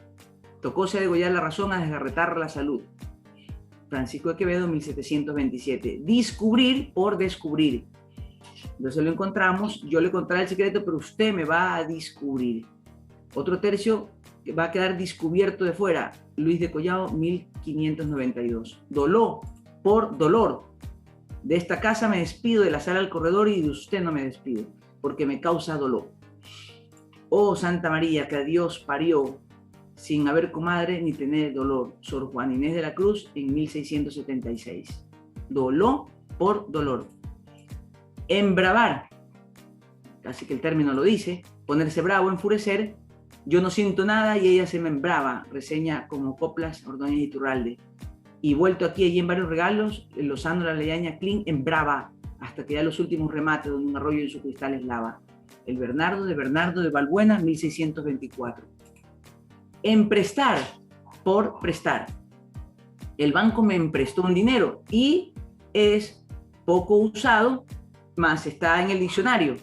Tocóse a degollar la razón, a desgarretar la salud. Francisco de Quevedo, 1727. Descubrir por descubrir. Entonces lo encontramos, yo le contaré el secreto, pero usted me va a descubrir. Otro tercio que va a quedar descubierto de fuera. Luis de Collado, 1592. Dolor por dolor. De esta casa me despido, de la sala al corredor, y de usted no me despido, porque me causa dolor. Oh Santa María, que a Dios parió sin haber comadre ni tener dolor. Sor Juana Inés de la Cruz, en 1676. Dolor por dolor. Embravar, casi que el término lo dice, ponerse bravo, enfurecer. Yo no siento nada y ella se me embrava, reseña como Coplas, Ordóñez y Turralde. Y vuelto aquí allí en varios regalos, Lozano la leña Clean embrava, hasta que ya los últimos remates donde un arroyo en su cristal es lava. El Bernardo de Valbuena, 1624. Emprestar, por prestar. El banco me emprestó un dinero y es poco usado, más está en el diccionario.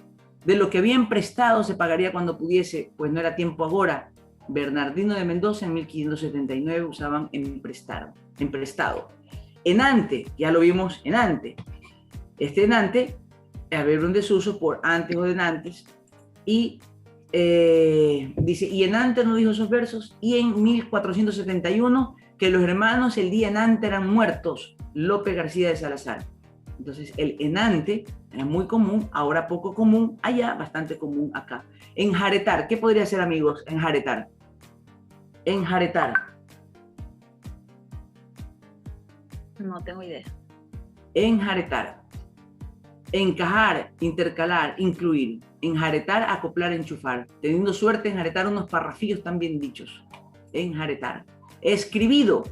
De lo que había emprestado se pagaría cuando pudiese, pues no era tiempo ahora. Bernardino de Mendoza, en 1579, usaban emprestado. Enante, ya lo vimos enante. Este enante, haber un desuso por antes o denantes, y dice, y enante no dijo esos versos, y en 1471, que los hermanos el día enante eran muertos, Lope García de Salazar. Entonces el enante era muy común, ahora poco común, allá bastante común acá. Enjaretar, ¿qué podría ser, amigos? Enjaretar. Enjaretar. No tengo idea. Enjaretar. Encajar, intercalar, incluir. Enjaretar, acoplar, enchufar. Teniendo suerte, enjaretar unos parrafillos tan bien dichos. Enjaretar. Escribido.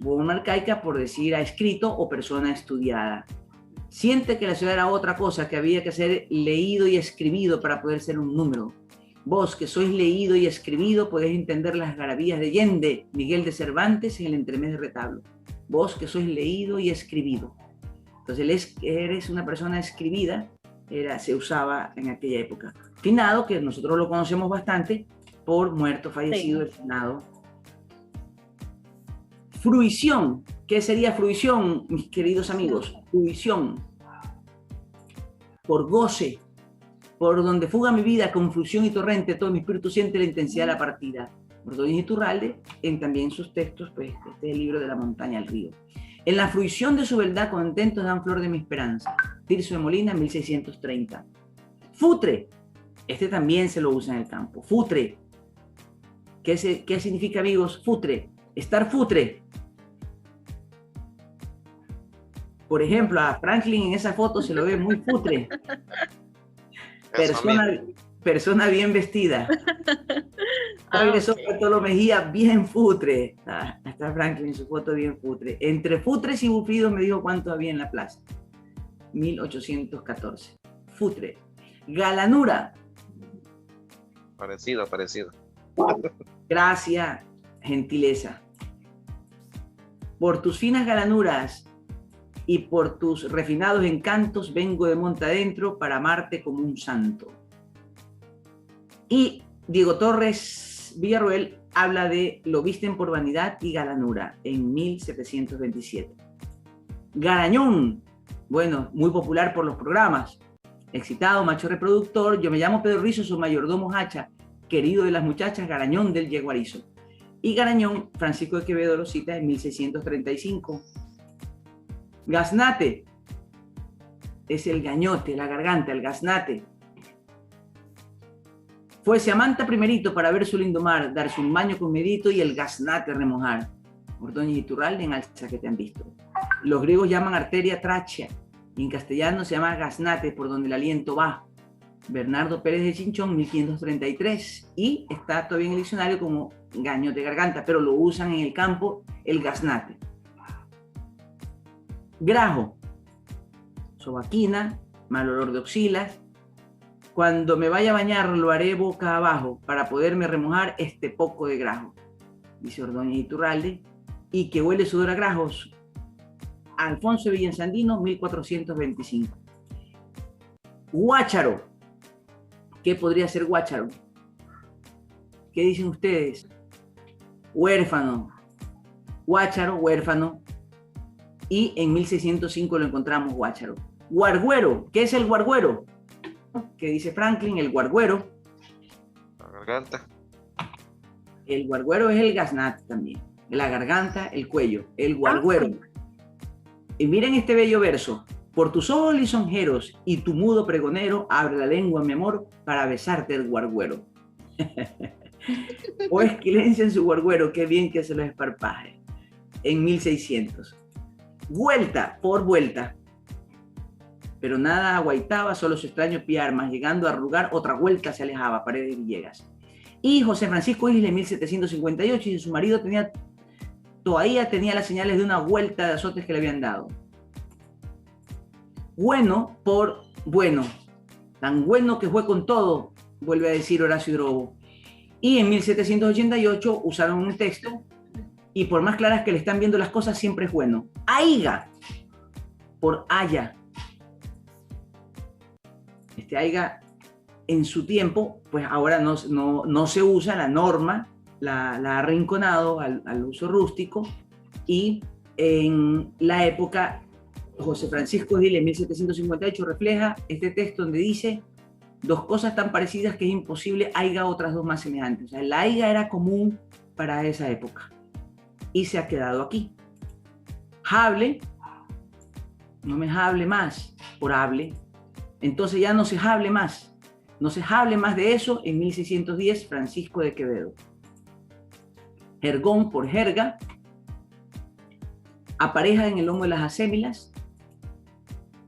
Forma arcaica por decir a escrito o persona estudiada. Siente que la ciudad era otra cosa, que había que ser leído y escribido para poder ser un número. Vos, que sois leído y escribido, podéis entender las garabías de Allende, Miguel de Cervantes, en el entremés de retablo. Vos, que sois leído y escribido. Entonces, eres una persona escribida, se usaba en aquella época. Finado, que nosotros lo conocemos bastante, por muerto, fallecido, sí. El finado. Fruición. ¿Qué sería fruición, mis queridos amigos? Fruición. Por goce. Por donde fuga mi vida, con fruición y torrente, todo mi espíritu siente la intensidad de la partida. Ordóñez y Turralde, en también sus textos, pues este es el libro de la montaña al río. En la fruición de su verdad, contentos dan flor de mi esperanza. Tirso de Molina, 1630. Futre. Este también se lo usa en el campo. Futre. ¿Qué significa, amigos? Futre. Estar futre. Por ejemplo, a Franklin en esa foto se lo ve muy futre. Persona bien vestida. Regresó ok. Bartolo Mejía, bien futre. Está Franklin en su foto, bien futre. Entre futres y bufidos me dijo cuánto había en la plaza. 1814. Futre. Galanura. Parecido, parecido. Gracia, gentileza. Por tus finas galanuras y por tus refinados encantos vengo de monte adentro para amarte como un santo. Y Diego Torres Villarroel habla de Lo visten por vanidad y galanura en 1727. Garañón, bueno, muy popular por los programas. Excitado, macho reproductor, yo me llamo Pedro Rizo, su mayordomo hacha, querido de las muchachas, Garañón del Yeguarizo. Y Garañón, Francisco de Quevedo lo cita en 1635. Gaznate es el gañote, la garganta, el gaznate. Fuese a Manta primerito para ver su lindo mar, darse un baño con medito y el gaznate remojar. Ordóñez y Iturralde en Alza que te han visto. Los griegos llaman arteria trachea y en castellano se llama gaznate por donde el aliento va. Bernardo Pérez de Chinchón, 1533, y está todavía en el diccionario como gañote garganta, pero lo usan en el campo el gaznate. Grajo, sobaquina, mal olor de oxilas. Cuando me vaya a bañar lo haré boca abajo para poderme remojar este poco de grajo, dice Ordóñez Iturralde, y que huele sudor a grajos. Alfonso de Villasandino, 1425. Guácharo. ¿Qué podría ser guácharo? ¿Qué dicen ustedes? Huérfano. Guácharo, huérfano. Y en 1605 lo encontramos guácharo. Guargüero. ¿Qué es el guargüero? ¿Qué dice Franklin? El guargüero. La garganta. El guargüero es el gaznate también. La garganta, el cuello. El guargüero. Y miren este bello verso. Por tus ojos lisonjeros y tu mudo pregonero, abre la lengua, mi amor, para besarte el guargüero. O esquilencia en su guargüero, qué bien que se lo esparpaje. En 1600. Vuelta por vuelta. Pero nada aguaitaba, solo su extraño pie armas, llegando a arrugar, otra vuelta se alejaba, Paredes Villegas. Y José Francisco Isla en 1758, y su marido todavía tenía las señales de una vuelta de azotes que le habían dado. Bueno por bueno, tan bueno que fue con todo, vuelve a decir Horacio Drobo. Y en 1788 usaron un texto, y por más claras que le están viendo las cosas, siempre es bueno. Aiga, por haya. Aiga, en su tiempo, pues ahora no se usa la norma, la ha arrinconado al uso rústico, y en la época José Francisco Gil en 1758 refleja este texto donde dice dos cosas tan parecidas que es imposible haya otras dos más semejantes. O sea, la aiga era común para esa época y se ha quedado aquí. Hable, no me hable más por hable, entonces ya no se hable más. No se hable más de eso en 1610, Francisco de Quevedo. Jergón por jerga, apareja en el lomo de las acémilas,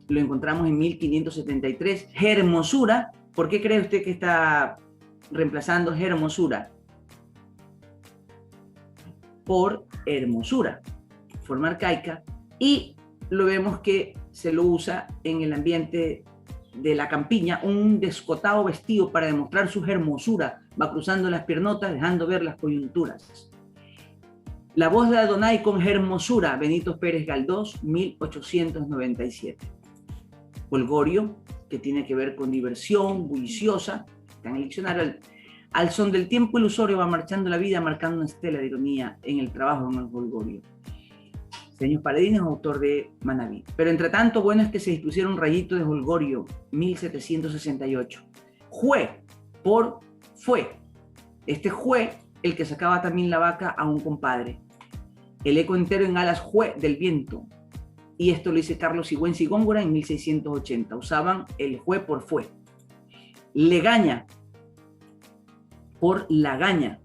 lo encontramos en 1573. Hermosura, ¿por qué cree usted que está reemplazando hermosura? Por hermosura, forma arcaica, y lo vemos que se lo usa en el ambiente de la campiña, un descotado vestido para demostrar su hermosura, va cruzando las piernotas dejando ver las coyunturas. La voz de Adonai con hermosura, Benito Pérez Galdós, 1897. Holgorio, que tiene que ver con diversión, bulliciosa, está en el diccionario. Al son del tiempo ilusorio va marchando la vida, marcando una estela de ironía en el trabajo en el holgorio. Señor Paladines, autor de Manabí. Pero entre tanto, bueno es que se dispusiera un rayito de holgorio, 1768. Jue, por fue. Este jue, el que sacaba también la vaca a un compadre. El eco entero en alas jue del viento. Y esto lo dice Carlos Sigüenza y Góngora en 1680. Usaban el jue por fue. Legaña, por lagaña.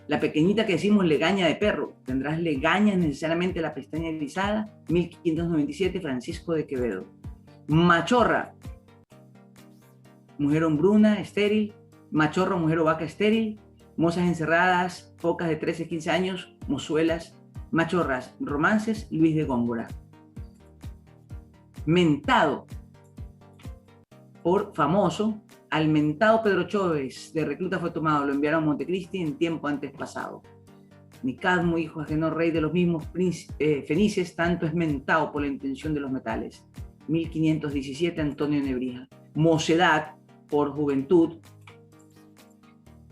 La pequeñita que decimos legaña de perro. Tendrás legaña necesariamente la pestaña erizada. 1597, Francisco de Quevedo. Machorra, mujer hombruna, estéril. Machorro, mujer o vaca estéril. mozas encerradas, pocas de 13, 15 años, mozuelas, machorras, romances, Luis de Góngora. Mentado por famoso, al mentado Pedro Chávez de recluta fue tomado, lo enviaron a Montecristi en tiempo antes pasado. Nicadmo, hijo ajeno rey de los mismos fenices, tanto es mentado por la intención de los metales. 1517, Antonio Nebrija. Mocedad, por juventud.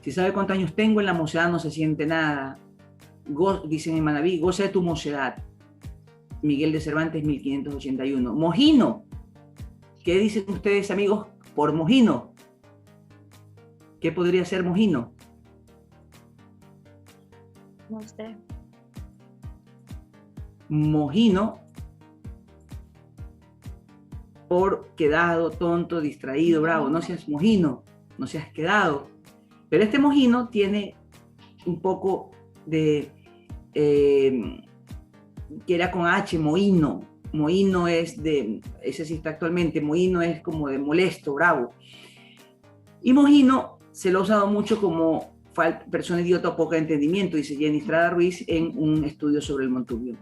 Si sabe cuántos años tengo, en la mocedad no se siente nada. Dicen en Manaví, goza de tu mocedad. Miguel de Cervantes, 1581. Mojino. ¿Qué dicen ustedes, amigos, por mojino? ¿Qué podría ser mojino? No sé. Mojino, por quedado, tonto, distraído, bravo. No seas mojino, no seas quedado. Pero este mojino tiene un poco de, que era con H, mohino. Mohino es de, ese sí está actualmente, mohino es como de molesto, bravo. Y mojino se lo ha usado mucho como persona idiota o poca entendimiento, dice Jenny Estrada Ruiz en un estudio sobre el Montubio.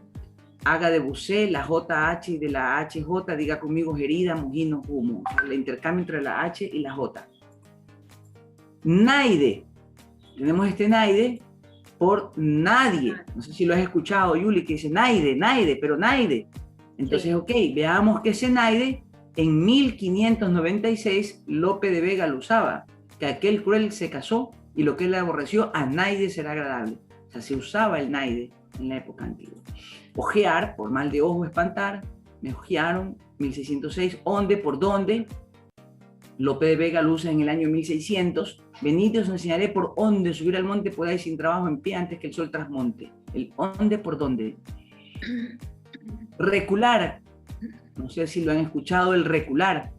Haga de Busé, la JH y de la HJ, diga conmigo herida, mojino, humo. El intercambio entre la H y la J. Naide. Tenemos este naide por nadie. No sé si lo has escuchado, Yuli, que dice naide, naide, pero naide. Entonces, sí. Ok, veamos que ese naide en 1596 Lope de Vega lo usaba, que aquel cruel se casó y lo que él aborreció a naide será agradable. O sea, se usaba el naide en la época antigua. Ojear, por mal de ojo, espantar, me ojearon, 1606, onde, por donde, Lope de Vega lo usa en el año 1600, venid os enseñaré por onde subir al monte podáis sin trabajo en pie antes que el sol trasmonte. El onde, por donde. Recular, no sé si lo han escuchado, el recular.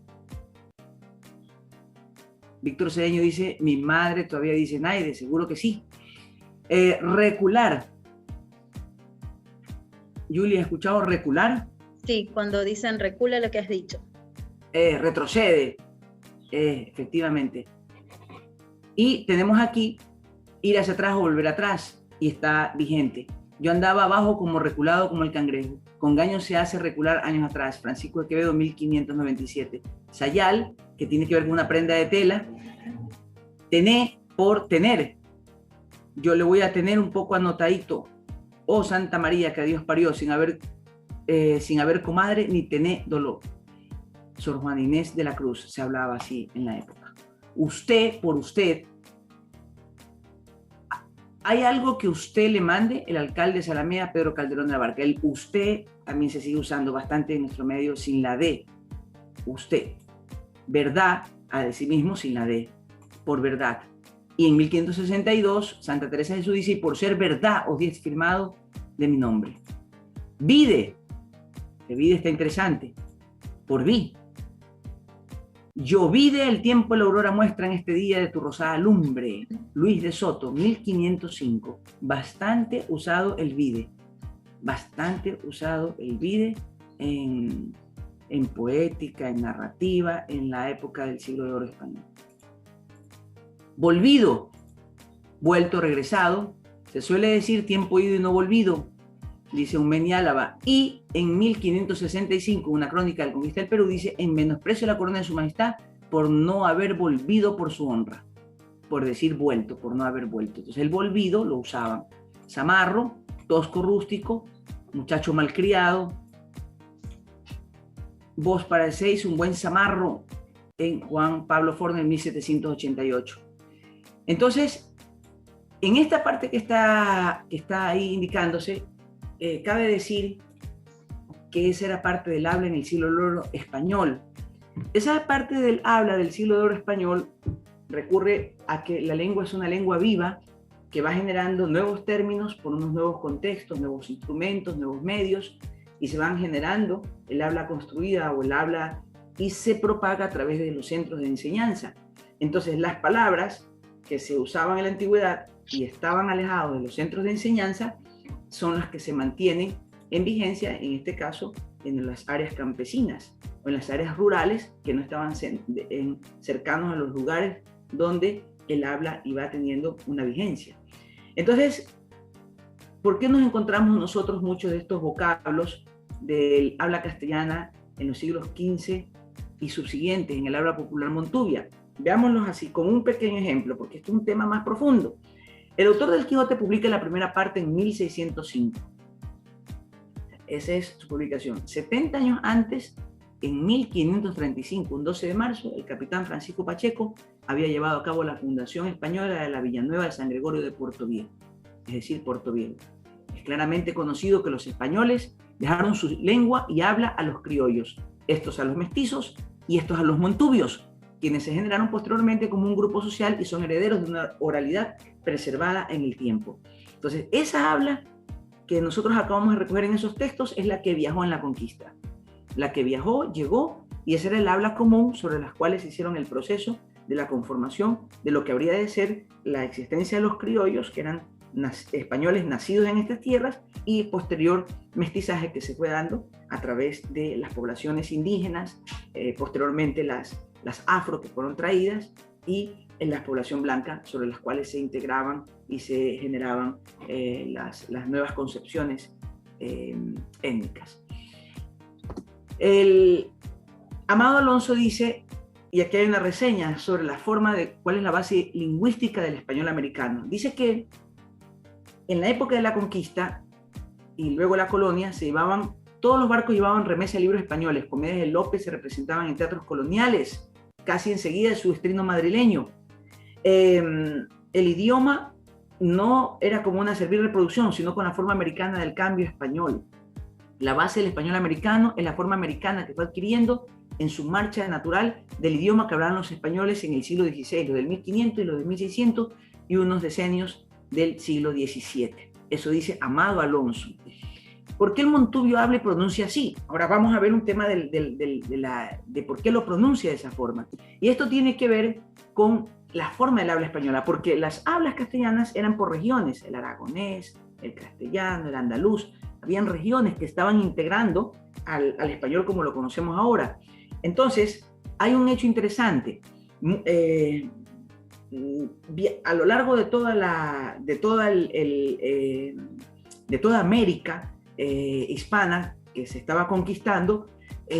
Víctor Cedeño dice, mi madre todavía dice naide, seguro que sí. Recular. Julia, ¿has escuchado recular? Sí, cuando dicen recula lo que has dicho. Retrocede, efectivamente. Y tenemos aquí ir hacia atrás o volver atrás, y está vigente. Yo andaba abajo como reculado como el cangrejo. Con gaño se hace recular años atrás. Francisco de Quevedo, 1597. Sayal, que tiene que ver con una prenda de tela. Tené, por tener. Yo le voy a tener un poco anotadito. Oh Santa María, que a Dios parió, sin haber comadre ni tené dolor. Sor Juana Inés de la Cruz, se hablaba así en la época. Usted, por usted. ¿Hay algo que usted le mande? El alcalde de Salamea, Pedro Calderón de la Barca. El usted también se sigue usando bastante en nuestro medio sin la D. Usted. Verdad, a de sí mismo sin la D. Por verdad. Y en 1562, Santa Teresa de Jesús dice, y por ser verdad os di firmado de mi nombre. Vide. Que vide está interesante. Por vi. Yo vide el tiempo y la aurora muestra en este día de tu rosada lumbre. Luis de Soto, 1505. Bastante usado el vide. Bastante usado el vide en poética, en narrativa, en la época del siglo de oro español. Volvido, vuelto, regresado. Se suele decir tiempo ido y no volvido, dice Unmeni Álava. Y en 1565, una crónica del conquista del Perú dice, en menosprecio de la corona de su majestad por no haber volvido por su honra. Por decir vuelto, por no haber vuelto. Entonces el volvido lo usaban. Zamarro, tosco rústico, muchacho malcriado. Vos parecéis un buen zamarro, en Juan Pablo Forno en 1788. Entonces, en esta parte que está ahí indicándose, cabe decir que esa era parte del habla en el siglo de oro español. Esa parte del habla del siglo de oro español recurre a que la lengua es una lengua viva que va generando nuevos términos por unos nuevos contextos, nuevos instrumentos, nuevos medios, y se van generando el habla construida o el habla y se propaga a través de los centros de enseñanza. Entonces, las palabras que se usaban en la antigüedad y estaban alejados de los centros de enseñanza son las que se mantienen en vigencia, en este caso, en las áreas campesinas o en las áreas rurales que no estaban cercanos a los lugares donde el habla iba teniendo una vigencia. Entonces, ¿por qué nos encontramos nosotros muchos de estos vocablos del habla castellana en los siglos XV y subsiguientes en el habla popular montuvia? Veámoslos así, con un pequeño ejemplo, porque esto es un tema más profundo. El autor del Quijote publica la primera parte en 1605. Esa es su publicación. 70 años antes, en 1535, un 12 de marzo, el capitán Francisco Pacheco había llevado a cabo la fundación española de la Villanueva de San Gregorio de Portoviejo, es decir, Portoviejo. Es claramente conocido que los españoles dejaron su lengua y habla a los criollos, estos a los mestizos y estos a los montubios, quienes se generaron posteriormente como un grupo social y son herederos de una oralidad preservada en el tiempo. Entonces, esa habla que nosotros acabamos de recoger en esos textos es la que viajó en la conquista. La que viajó, llegó, y esa era el habla común sobre las cuales hicieron el proceso de la conformación de lo que habría de ser la existencia de los criollos, que eran españoles nacidos en estas tierras, y posterior mestizaje que se fue dando a través de las poblaciones indígenas, posteriormente las afro que fueron traídas, y en la población blanca sobre las cuales se integraban y se generaban las nuevas concepciones étnicas. El Amado Alonso dice, y aquí hay una reseña sobre la forma de cuál es la base lingüística del español americano. Dice que en la época de la conquista y luego la colonia todos los barcos llevaban remesa de libros españoles, comedias de López se representaban en teatros coloniales, casi enseguida de su estreno madrileño. El idioma no era como una servil reproducción, sino con la forma americana del cambio español. La base del español americano es la forma americana que fue adquiriendo en su marcha natural del idioma que hablaban los españoles en el siglo XVI, los del 1500 y los del 1600 y unos decenios del siglo XVII. Eso dice Amado Alonso. ¿Por qué el montubio habla y pronuncia así? Ahora vamos a ver un tema de por qué lo pronuncia de esa forma. Y esto tiene que ver con la forma del habla española, porque las hablas castellanas eran por regiones, el aragonés, el castellano, el andaluz. Habían regiones que estaban integrando al español como lo conocemos ahora. Entonces, hay un hecho interesante. A lo largo de toda América hispana que se estaba conquistando,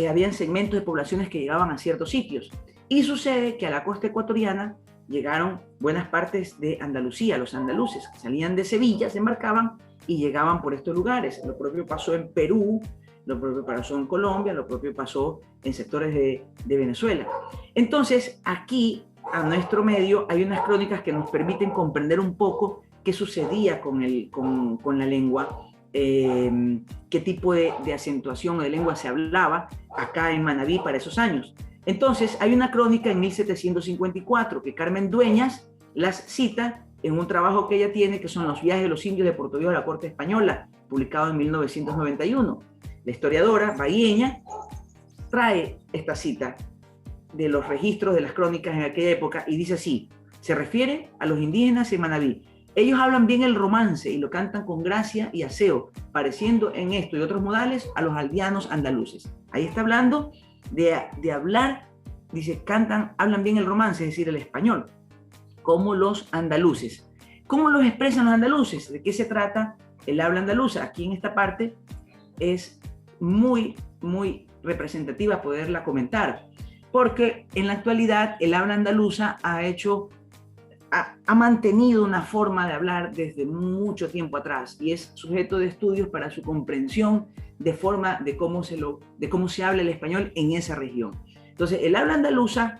habían segmentos de poblaciones que llegaban a ciertos sitios. Y sucede que a la costa ecuatoriana llegaron buenas partes de Andalucía, los andaluces, que salían de Sevilla, se embarcaban y llegaban por estos lugares. Lo propio pasó en Perú, lo propio pasó en Colombia, lo propio pasó en sectores de Venezuela. Entonces, aquí, a nuestro medio, hay unas crónicas que nos permiten comprender un poco qué sucedía con la lengua, qué tipo de acentuación o de lengua se hablaba acá en Manabí para esos años. Entonces, hay una crónica en 1754 que Carmen Dueñas las cita en un trabajo que ella tiene, que son Los viajes de los indios de Portoviejo a la corte española, publicado en 1991. La historiadora bahiense trae esta cita de los registros de las crónicas en aquella época y dice así: se refiere a los indígenas en Manabí. Ellos hablan bien el romance y lo cantan con gracia y aseo, pareciendo en esto y otros modales a los aldeanos andaluces. Ahí está hablando de hablar, dice, hablan bien el romance, es decir, el español, como los andaluces. ¿Cómo los expresan los andaluces? ¿De qué se trata el habla andaluza? Aquí en esta parte es muy, muy representativa poderla comentar, porque en la actualidad el habla andaluza ha mantenido una forma de hablar desde mucho tiempo atrás y es sujeto de estudios para su comprensión de cómo se habla el español en esa región. Entonces, el habla andaluza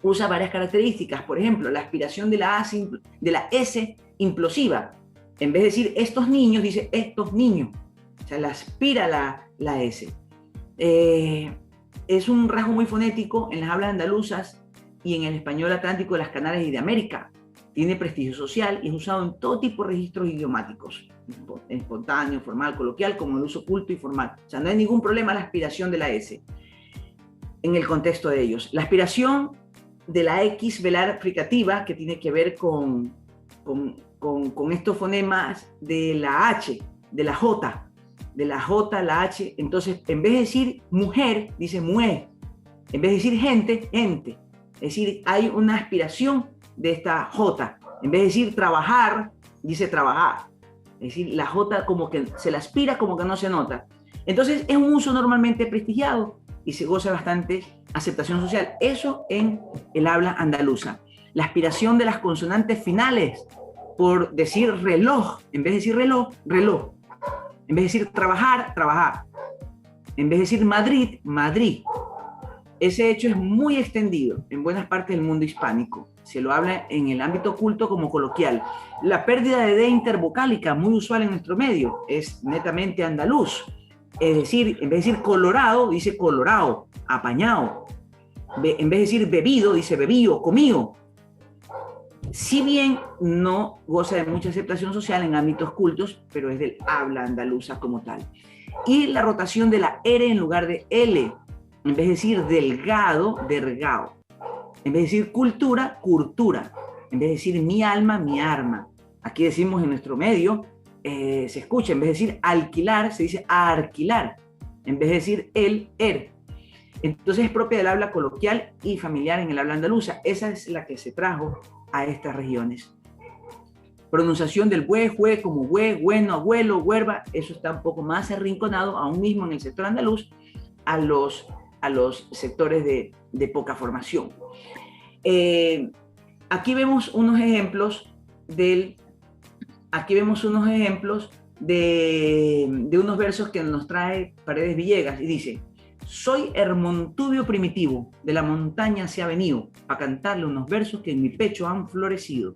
usa varias características. Por ejemplo, la aspiración de la S implosiva. En vez de decir estos niños, dice estos niños. O sea, la aspira la S. Es un rasgo muy fonético en las hablas andaluzas y en el español atlántico de las Canarias y de América. Tiene prestigio social y es usado en todo tipo de registros idiomáticos, espontáneo, formal, coloquial, como el uso culto y formal. O sea, no hay ningún problema la aspiración de la S en el contexto de ellos. La aspiración de la X velar fricativa, que tiene que ver con estos fonemas de la H, de la J, la H. Entonces, en vez de decir mujer, dice mue. En vez de decir gente, gente. Es decir, hay una aspiración de esta J. En vez de decir trabajar, dice trabajar. Es decir, la J como que se la aspira, como que no se nota. Entonces es un uso normalmente prestigiado y se goza bastante aceptación social. Eso en el habla andaluza. La aspiración de las consonantes finales por decir reloj, en vez de decir reloj, reloj. En vez de decir trabajar, trabajar. En vez de decir Madrid, Madrid. Ese hecho es muy extendido en buenas partes del mundo hispánico. Se lo habla en el ámbito culto como coloquial. La pérdida de D intervocálica, muy usual en nuestro medio, es netamente andaluz. Es decir, en vez de decir colorado, dice colorado, apañado. En vez de decir bebido, dice bebío, comío. Si bien no goza de mucha aceptación social en ámbitos cultos, pero es del habla andaluza como tal. Y la rotación de la R en lugar de L. En vez de decir delgado, dergao. En vez de decir cultura, cultura. En vez de decir mi alma, mi arma. Aquí decimos en nuestro medio, se escucha, en vez de decir alquilar, se dice alquilar. En vez de decir el. Entonces es propia del habla coloquial y familiar en el habla andaluza. Esa es la que se trajo a estas regiones. Pronunciación del hue, jue, como hue, bueno, abuelo, huerva. Eso está un poco más arrinconado, aún mismo en el sector andaluz, a los sectores de poca formación. Aquí vemos unos ejemplos de unos versos que nos trae Paredes Villegas y dice: soy Hermontubio primitivo, de la montaña se ha venido a cantarle unos versos que en mi pecho han florecido.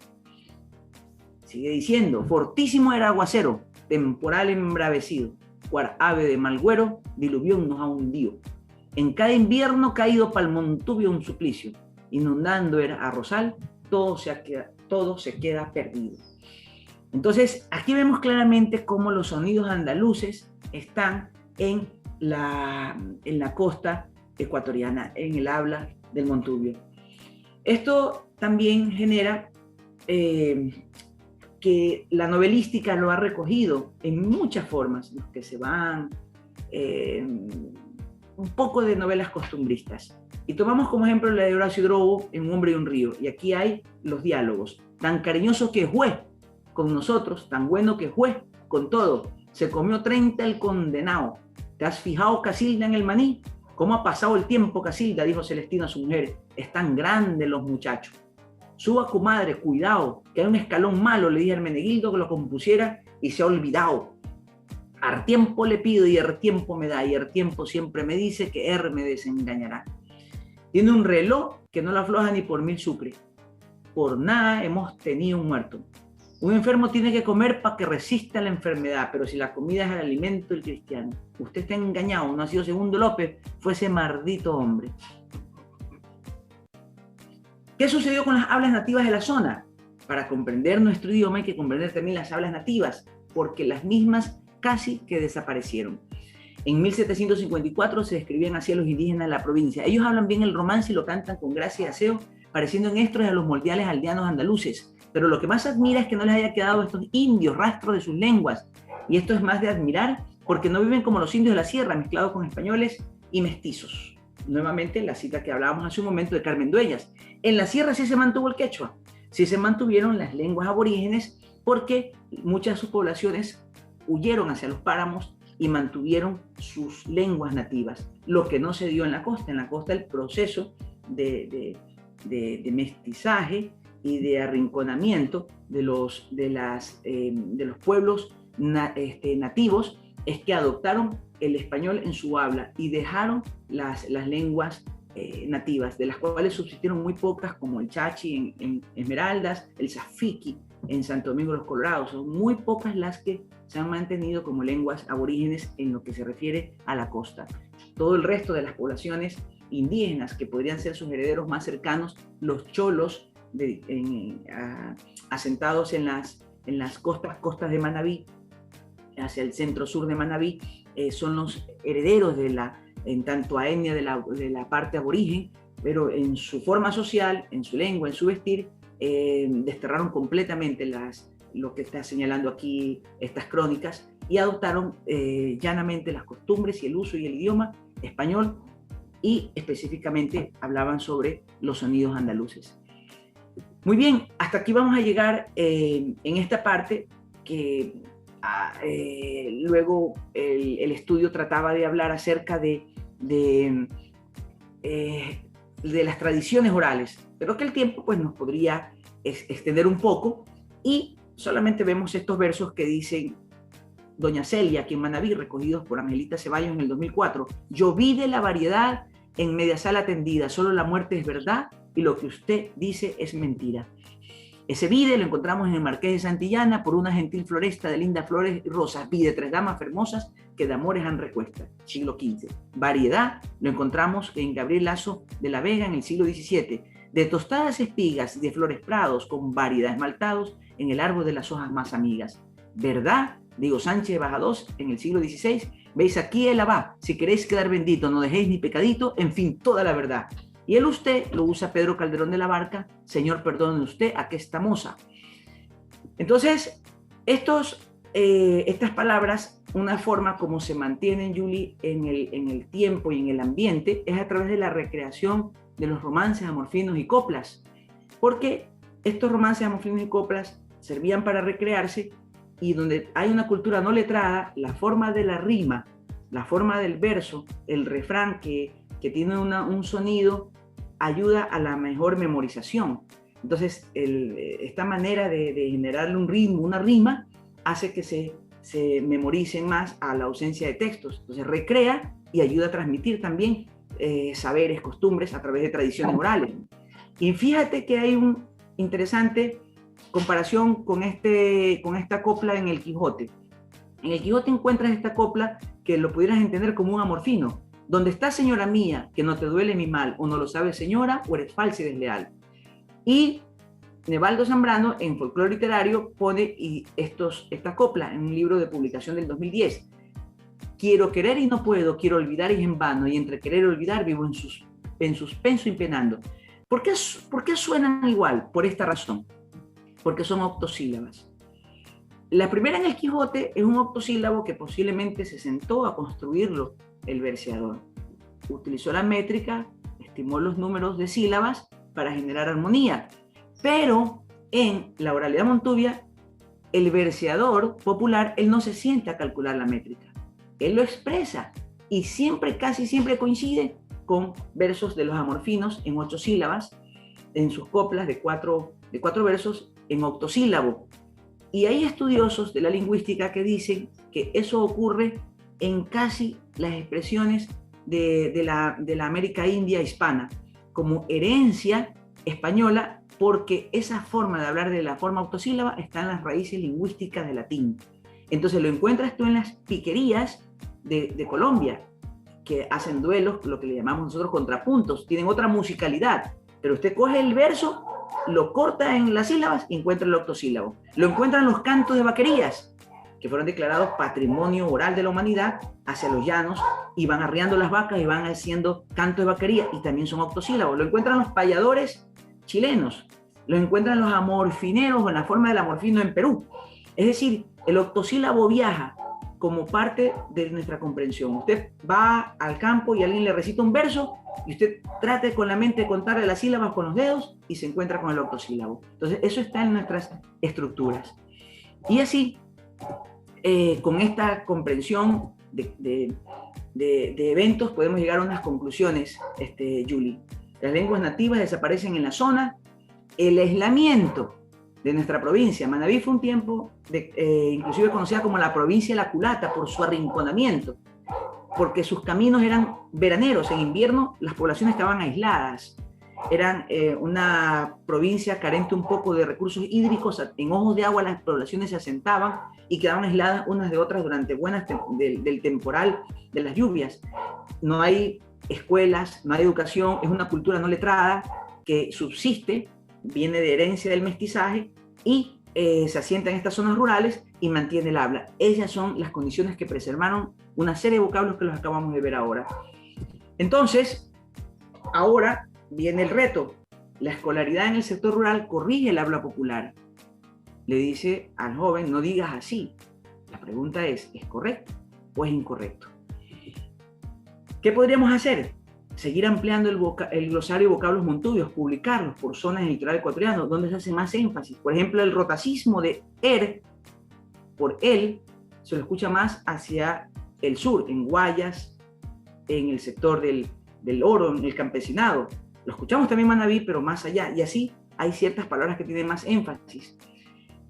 Sigue diciendo: fortísimo era aguacero, temporal embravecido, cual ave de Malgüero, diluvión nos ha hundido. En cada invierno caído pa'l Montubio un suplicio, inundando era arrozal, todo se queda perdido. Entonces, aquí vemos claramente cómo los sonidos andaluces están en la costa ecuatoriana, en el habla del Montubio. Esto también genera que la novelística lo ha recogido en muchas formas, los que se van, un poco de novelas costumbristas. Y tomamos como ejemplo la de Horacio Drobo en Un hombre y un río. Y aquí hay los diálogos. Tan cariñoso que fue con nosotros, tan bueno que fue con todo. Se comió 30 el condenado. ¿Te has fijado, Casilda, en el maní? ¿Cómo ha pasado el tiempo, Casilda?, dijo Celestino a su mujer. Están grandes los muchachos. Suba, comadre, cuidado, que hay un escalón malo, le dije a Hermenegildo que lo compusiera y se ha olvidado. Al tiempo le pido y el tiempo me da, y el tiempo siempre me dice que R me desengañará. Tiene un reloj que no lo afloja ni por 1000 sucres. Por nada hemos tenido un muerto. Un enfermo tiene que comer para que resista la enfermedad, pero si la comida es el alimento del cristiano. Usted está engañado, no ha sido Segundo López, fue ese maldito hombre. ¿Qué sucedió con las hablas nativas de la zona? Para comprender nuestro idioma hay que comprender también las hablas nativas, porque las mismas casi que desaparecieron. En 1754 se describían así a los indígenas de la provincia. Ellos hablan bien el romance y lo cantan con gracia y aseo, pareciendo en estos a los moldeales aldeanos andaluces. Pero lo que más admira es que no les haya quedado a estos indios rastro de sus lenguas. Y esto es más de admirar porque no viven como los indios de la sierra, mezclados con españoles y mestizos. Nuevamente la cita que hablábamos hace un momento de Carmen Dueñas. En la sierra sí se mantuvo el quechua, sí se mantuvieron las lenguas aborígenes porque muchas de sus poblaciones huyeron hacia los páramos y mantuvieron sus lenguas nativas, lo que no se dio en la costa. En la costa el proceso de mestizaje y de arrinconamiento de los pueblos nativos es que adoptaron el español en su habla y dejaron las lenguas nativas, de las cuales subsistieron muy pocas, como el chachi en Esmeraldas, el safiqui en Santo Domingo de los Colorados. Son muy pocas las que se han mantenido como lenguas aborígenes en lo que se refiere a la costa. Todo el resto de las poblaciones indígenas que podrían ser sus herederos más cercanos, los cholos asentados en las costas de Manabí, hacia el centro-sur de Manabí, son los herederos en tanto a etnia de la parte aborigen, pero en su forma social, en su lengua, en su vestir, desterraron completamente lo que está señalando aquí estas crónicas y adoptaron llanamente las costumbres y el uso y el idioma español, y específicamente hablaban sobre los sonidos andaluces. Muy bien, hasta aquí vamos a llegar en esta parte que luego el estudio trataba de hablar acerca de las tradiciones orales, pero que el tiempo pues, nos podría extender un poco y solamente vemos estos versos que dicen Doña Celia, aquí en Manabí, recogidos por Angelita Ceballos en el 2004. Yo vi de la variedad en media sala tendida, solo la muerte es verdad y lo que usted dice es mentira. Ese vide lo encontramos en el Marqués de Santillana por una gentil floresta de lindas flores y rosas. Vide tres damas hermosas que de amores han recuesta. Siglo XV. Variedad lo encontramos en Gabriel Lazo de la Vega en el siglo XVII. De tostadas espigas y de flores prados con variedad esmaltados en el árbol de las hojas más amigas. Verdad, digo Sánchez Bajados en el siglo XVI. Veis aquí el abá, si queréis quedar bendito, no dejéis ni pecadito, en fin, toda la verdad. Y el usted lo usa Pedro Calderón de la Barca, Señor, perdone usted, aquesta moza. Entonces, estas palabras, una forma como se mantienen, Julie, en el tiempo y en el ambiente, es a través de la recreación de los romances, amorfinos y coplas. Porque estos romances, amorfinos y coplas servían para recrearse y donde hay una cultura no letrada, la forma de la rima, la forma del verso, el refrán que tiene un sonido, ayuda a la mejor memorización. Entonces, esta manera de generarle un ritmo, una rima, hace que se memoricen más a la ausencia de textos. Entonces, recrea y ayuda a transmitir también saberes, costumbres a través de tradiciones orales. Y fíjate que hay una interesante comparación con esta copla en el Quijote. En el Quijote encuentras esta copla que lo pudieras entender como un amorfino. Donde está, señora mía, que no te duele mi mal, o no lo sabes, señora, o eres falsa y desleal. Y Nevaldo Zambrano, en Folclore Literario, pone esta copla en un libro de publicación del 2010. Quiero querer y no puedo, quiero olvidar y es en vano, y entre querer y olvidar vivo en suspenso y penando. ¿Por qué suenan igual? Por esta razón. Porque son octosílabas. La primera en el Quijote es un octosílabo que posiblemente se sentó a construirlo el verseador. Utilizó la métrica, estimó los números de sílabas para generar armonía. Pero en la oralidad montuvia, el verseador popular, él no se siente a calcular la métrica. Él lo expresa y casi siempre coincide con versos de los amorfinos en 8 sílabas, en sus coplas de cuatro versos en octosílabo. Y hay estudiosos de la lingüística que dicen que eso ocurre en casi las expresiones de la América India hispana, como herencia española, porque esa forma de hablar de la forma octosílaba está en las raíces lingüísticas del latín. Entonces lo encuentras tú en las piquerías de Colombia, que hacen duelos, lo que le llamamos nosotros contrapuntos, tienen otra musicalidad, pero usted coge el verso, lo corta en las sílabas y encuentra el octosílabo. Lo encuentran los cantos de vaquerías, que fueron declarados patrimonio oral de la humanidad, hacia los llanos, y van arriando las vacas y van haciendo canto de vaquería, y también son octosílabos. Lo encuentran los payadores chilenos, lo encuentran los amorfineros o en la forma del amorfino en Perú. Es decir, el octosílabo viaja como parte de nuestra comprensión. Usted va al campo y alguien le recita un verso y usted trate con la mente de contarle las sílabas con los dedos y se encuentra con el octosílabo. Entonces, eso está en nuestras estructuras. Y así, con esta comprensión de eventos, podemos llegar a unas conclusiones, Julie. Las lenguas nativas desaparecen en la zona. El aislamiento de nuestra provincia. Manabí fue un tiempo, inclusive conocida como la provincia de la culata por su arrinconamiento, porque sus caminos eran veraneros. En invierno las poblaciones estaban aisladas. Eran una provincia carente un poco de recursos hídricos. En ojos de agua las poblaciones se asentaban y quedaban aisladas unas de otras durante buenas del temporal de las lluvias. No hay escuelas, no hay educación, es una cultura no letrada que subsiste, viene de herencia del mestizaje y se asienta en estas zonas rurales y mantiene el habla. Esas son las condiciones que preservaron una serie de vocablos que los acabamos de ver ahora. Entonces, ahora viene el reto. La escolaridad en el sector rural corrige el habla popular. Le dice al joven, no digas así. La pregunta ¿es correcto o es incorrecto? ¿Qué podríamos hacer? seguir ampliando el glosario de vocablos montubios, publicarlos por zonas del litoral ecuatoriano, donde se hace más énfasis. Por ejemplo, el rotacismo de por él, se lo escucha más hacia el sur, en Guayas, en el sector del oro, en el campesinado. Lo escuchamos también en Manabí, pero más allá. Y así hay ciertas palabras que tienen más énfasis.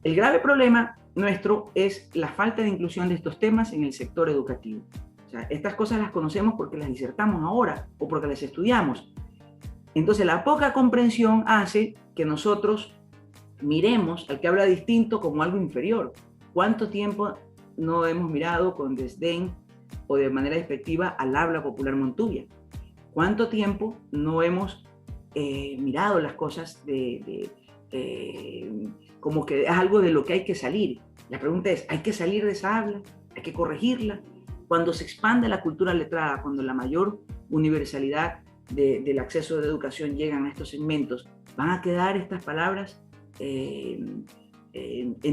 El grave problema nuestro es la falta de inclusión de estos temas en el sector educativo. O sea, estas cosas las conocemos porque las disertamos ahora o porque las estudiamos. Entonces, la poca comprensión hace que nosotros miremos al que habla distinto como algo inferior. ¿Cuánto tiempo no hemos mirado con desdén o de manera despectiva al habla popular montubia? ¿Cuánto tiempo no hemos mirado las cosas como que es algo de lo que hay que salir? La pregunta es, ¿hay que salir de esa habla? ¿Hay que corregirla? Cuando se expande la cultura letrada, cuando la mayor universalidad del acceso de educación llegan a estos segmentos, ¿van a quedar estas palabras en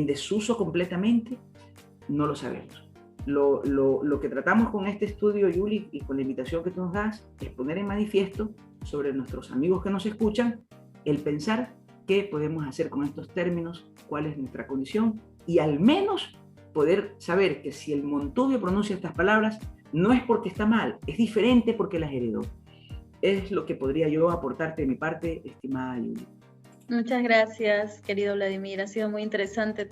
desuso completamente? No lo sabemos. Lo que tratamos con este estudio, Yuli, y con la invitación que tú nos das, es poner en manifiesto sobre nuestros amigos que nos escuchan el pensar qué podemos hacer con estos términos, cuál es nuestra condición, y al menos poder saber que si el montubio pronuncia estas palabras, no es porque está mal, es diferente porque las heredó. Es lo que podría yo aportarte de mi parte, estimada Yuli. Muchas gracias, querido Vladimir. Ha sido muy interesante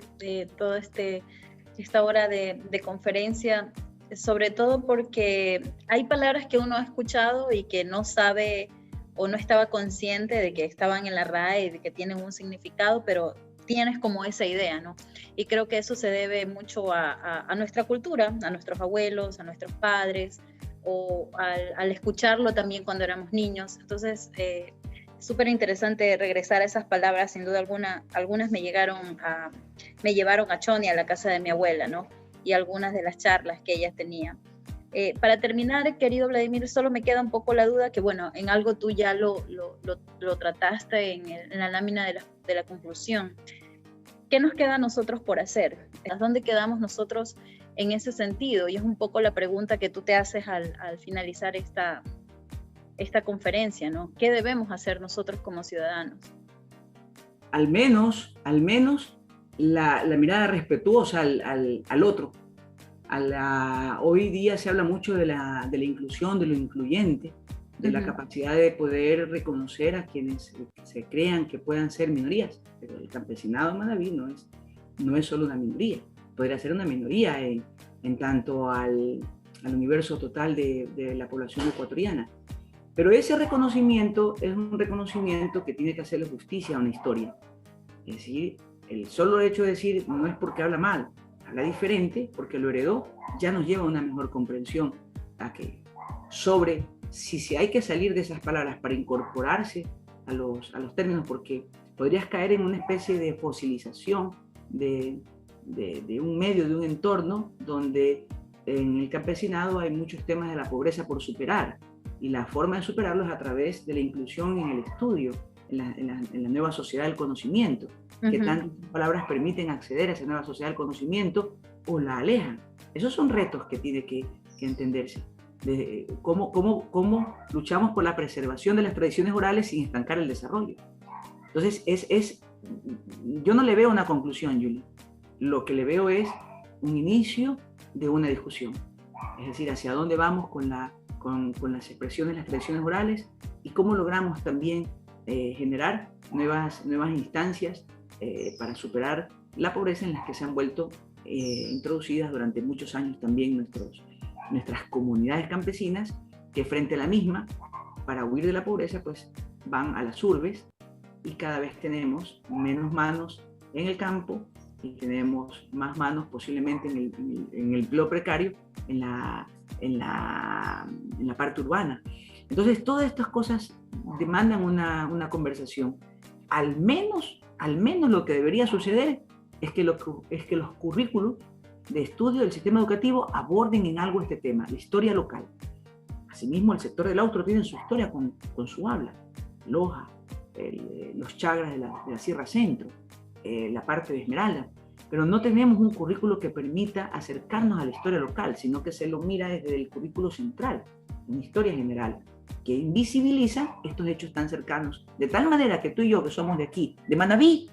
toda esta hora de conferencia, sobre todo porque hay palabras que uno ha escuchado y que no sabe o no estaba consciente de que estaban en la RAE y de que tienen un significado, pero tienes como esa idea, ¿no? Y creo que eso se debe mucho a nuestra cultura, a nuestros abuelos, a nuestros padres, o al escucharlo también cuando éramos niños. Entonces, súper interesante regresar a esas palabras. Sin duda alguna, algunas me llevaron a Choni, a la casa de mi abuela, ¿no? Y algunas de las charlas que ella tenía. Para terminar, querido Vladimir, solo me queda un poco la duda que, bueno, en algo tú ya lo trataste en la lámina de la conclusión. ¿Qué nos queda a nosotros por hacer? ¿A dónde quedamos nosotros en ese sentido? Y es un poco la pregunta que tú te haces al finalizar esta conferencia, ¿no? ¿Qué debemos hacer nosotros como ciudadanos? Al menos la mirada respetuosa al otro. Hoy día se habla mucho de la inclusión, de lo incluyente, de la capacidad de poder reconocer a quienes se crean que puedan ser minorías. Pero el campesinado de Manabí no es solo una minoría, podría ser una minoría en tanto al universo total de la población ecuatoriana. Pero ese reconocimiento es un reconocimiento que tiene que hacerle justicia a una historia. Es decir, el solo hecho de decir no es porque habla mal, habla diferente porque lo heredó, ya nos lleva a una mejor comprensión sobre si hay que salir de esas palabras para incorporarse a los términos, porque podrías caer en una especie de fosilización de un medio, de un entorno donde en el campesinado hay muchos temas de la pobreza por superar, y la forma de superarlos es a través de la inclusión en el estudio, en la nueva sociedad del conocimiento, que tantas palabras permiten acceder a esa nueva sociedad del conocimiento o la alejan. Esos son retos que tiene que entenderse. De cómo luchamos por la preservación de las tradiciones orales sin estancar el desarrollo. Entonces, yo no le veo una conclusión, Yuli. Lo que le veo es un inicio de una discusión. Es decir, hacia dónde vamos con las expresiones, las tradiciones orales, y cómo logramos también generar nuevas instancias para superar la pobreza en las que se han vuelto introducidas durante muchos años también nuestras comunidades campesinas, que frente a la misma, para huir de la pobreza, pues van a las urbes, y cada vez tenemos menos manos en el campo y tenemos más manos posiblemente en el empleo precario, en la parte urbana. Entonces, todas estas cosas demandan una conversación. Al menos lo que debería suceder es que los currículos de estudio del sistema educativo aborden en algo este tema, la historia local. Asimismo, el sector del Austro tiene su historia con su habla, Loja, los chagras de la Sierra Centro, la parte de Esmeralda, pero no tenemos un currículo que permita acercarnos a la historia local, sino que se lo mira desde el currículo central, una historia general. que invisibilizan estos hechos tan cercanos. De tal manera que tú y yo, que somos de aquí, de Manabí,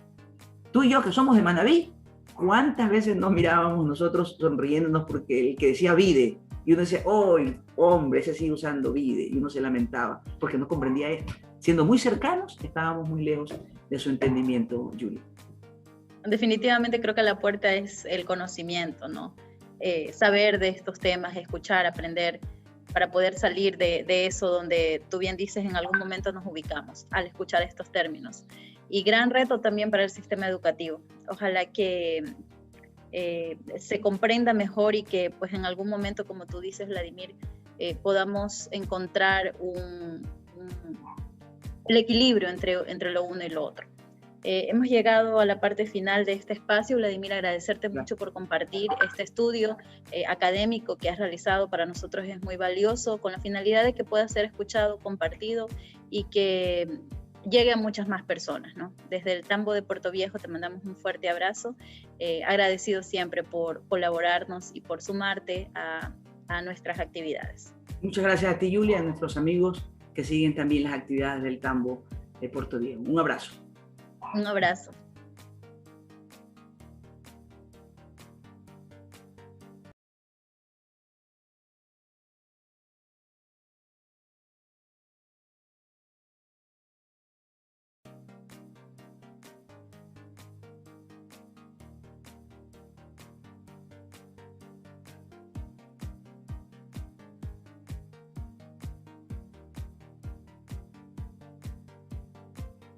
tú y yo que somos de Manabí, ¿cuántas veces nos mirábamos nosotros sonriéndonos porque el que decía Vide, y uno decía, ¡ay, hombre, ese sigue usando Vide! Y uno se lamentaba porque no comprendía esto. Siendo muy cercanos, estábamos muy lejos de su entendimiento, Julia. Definitivamente creo que la puerta es el conocimiento, ¿no? Saber de estos temas, escuchar, aprender, para poder salir de eso donde tú bien dices en algún momento nos ubicamos al escuchar estos términos. Y gran reto también para el sistema educativo. Ojalá que se comprenda mejor y que pues en algún momento, como tú dices, Vladimir, podamos encontrar el equilibrio entre lo uno y lo otro. Hemos llegado a la parte final de este espacio. Vladimir, agradecerte mucho por compartir este estudio académico que has realizado. Para nosotros es muy valioso, con la finalidad de que pueda ser escuchado, compartido y que llegue a muchas más personas, ¿no? Desde el Tambo de Puerto Viejo te mandamos un fuerte abrazo, agradecido siempre por colaborarnos y por sumarte a nuestras actividades. Muchas gracias a ti, Julia, a nuestros amigos que siguen también las actividades del Tambo de Puerto Viejo. Un abrazo. Un abrazo.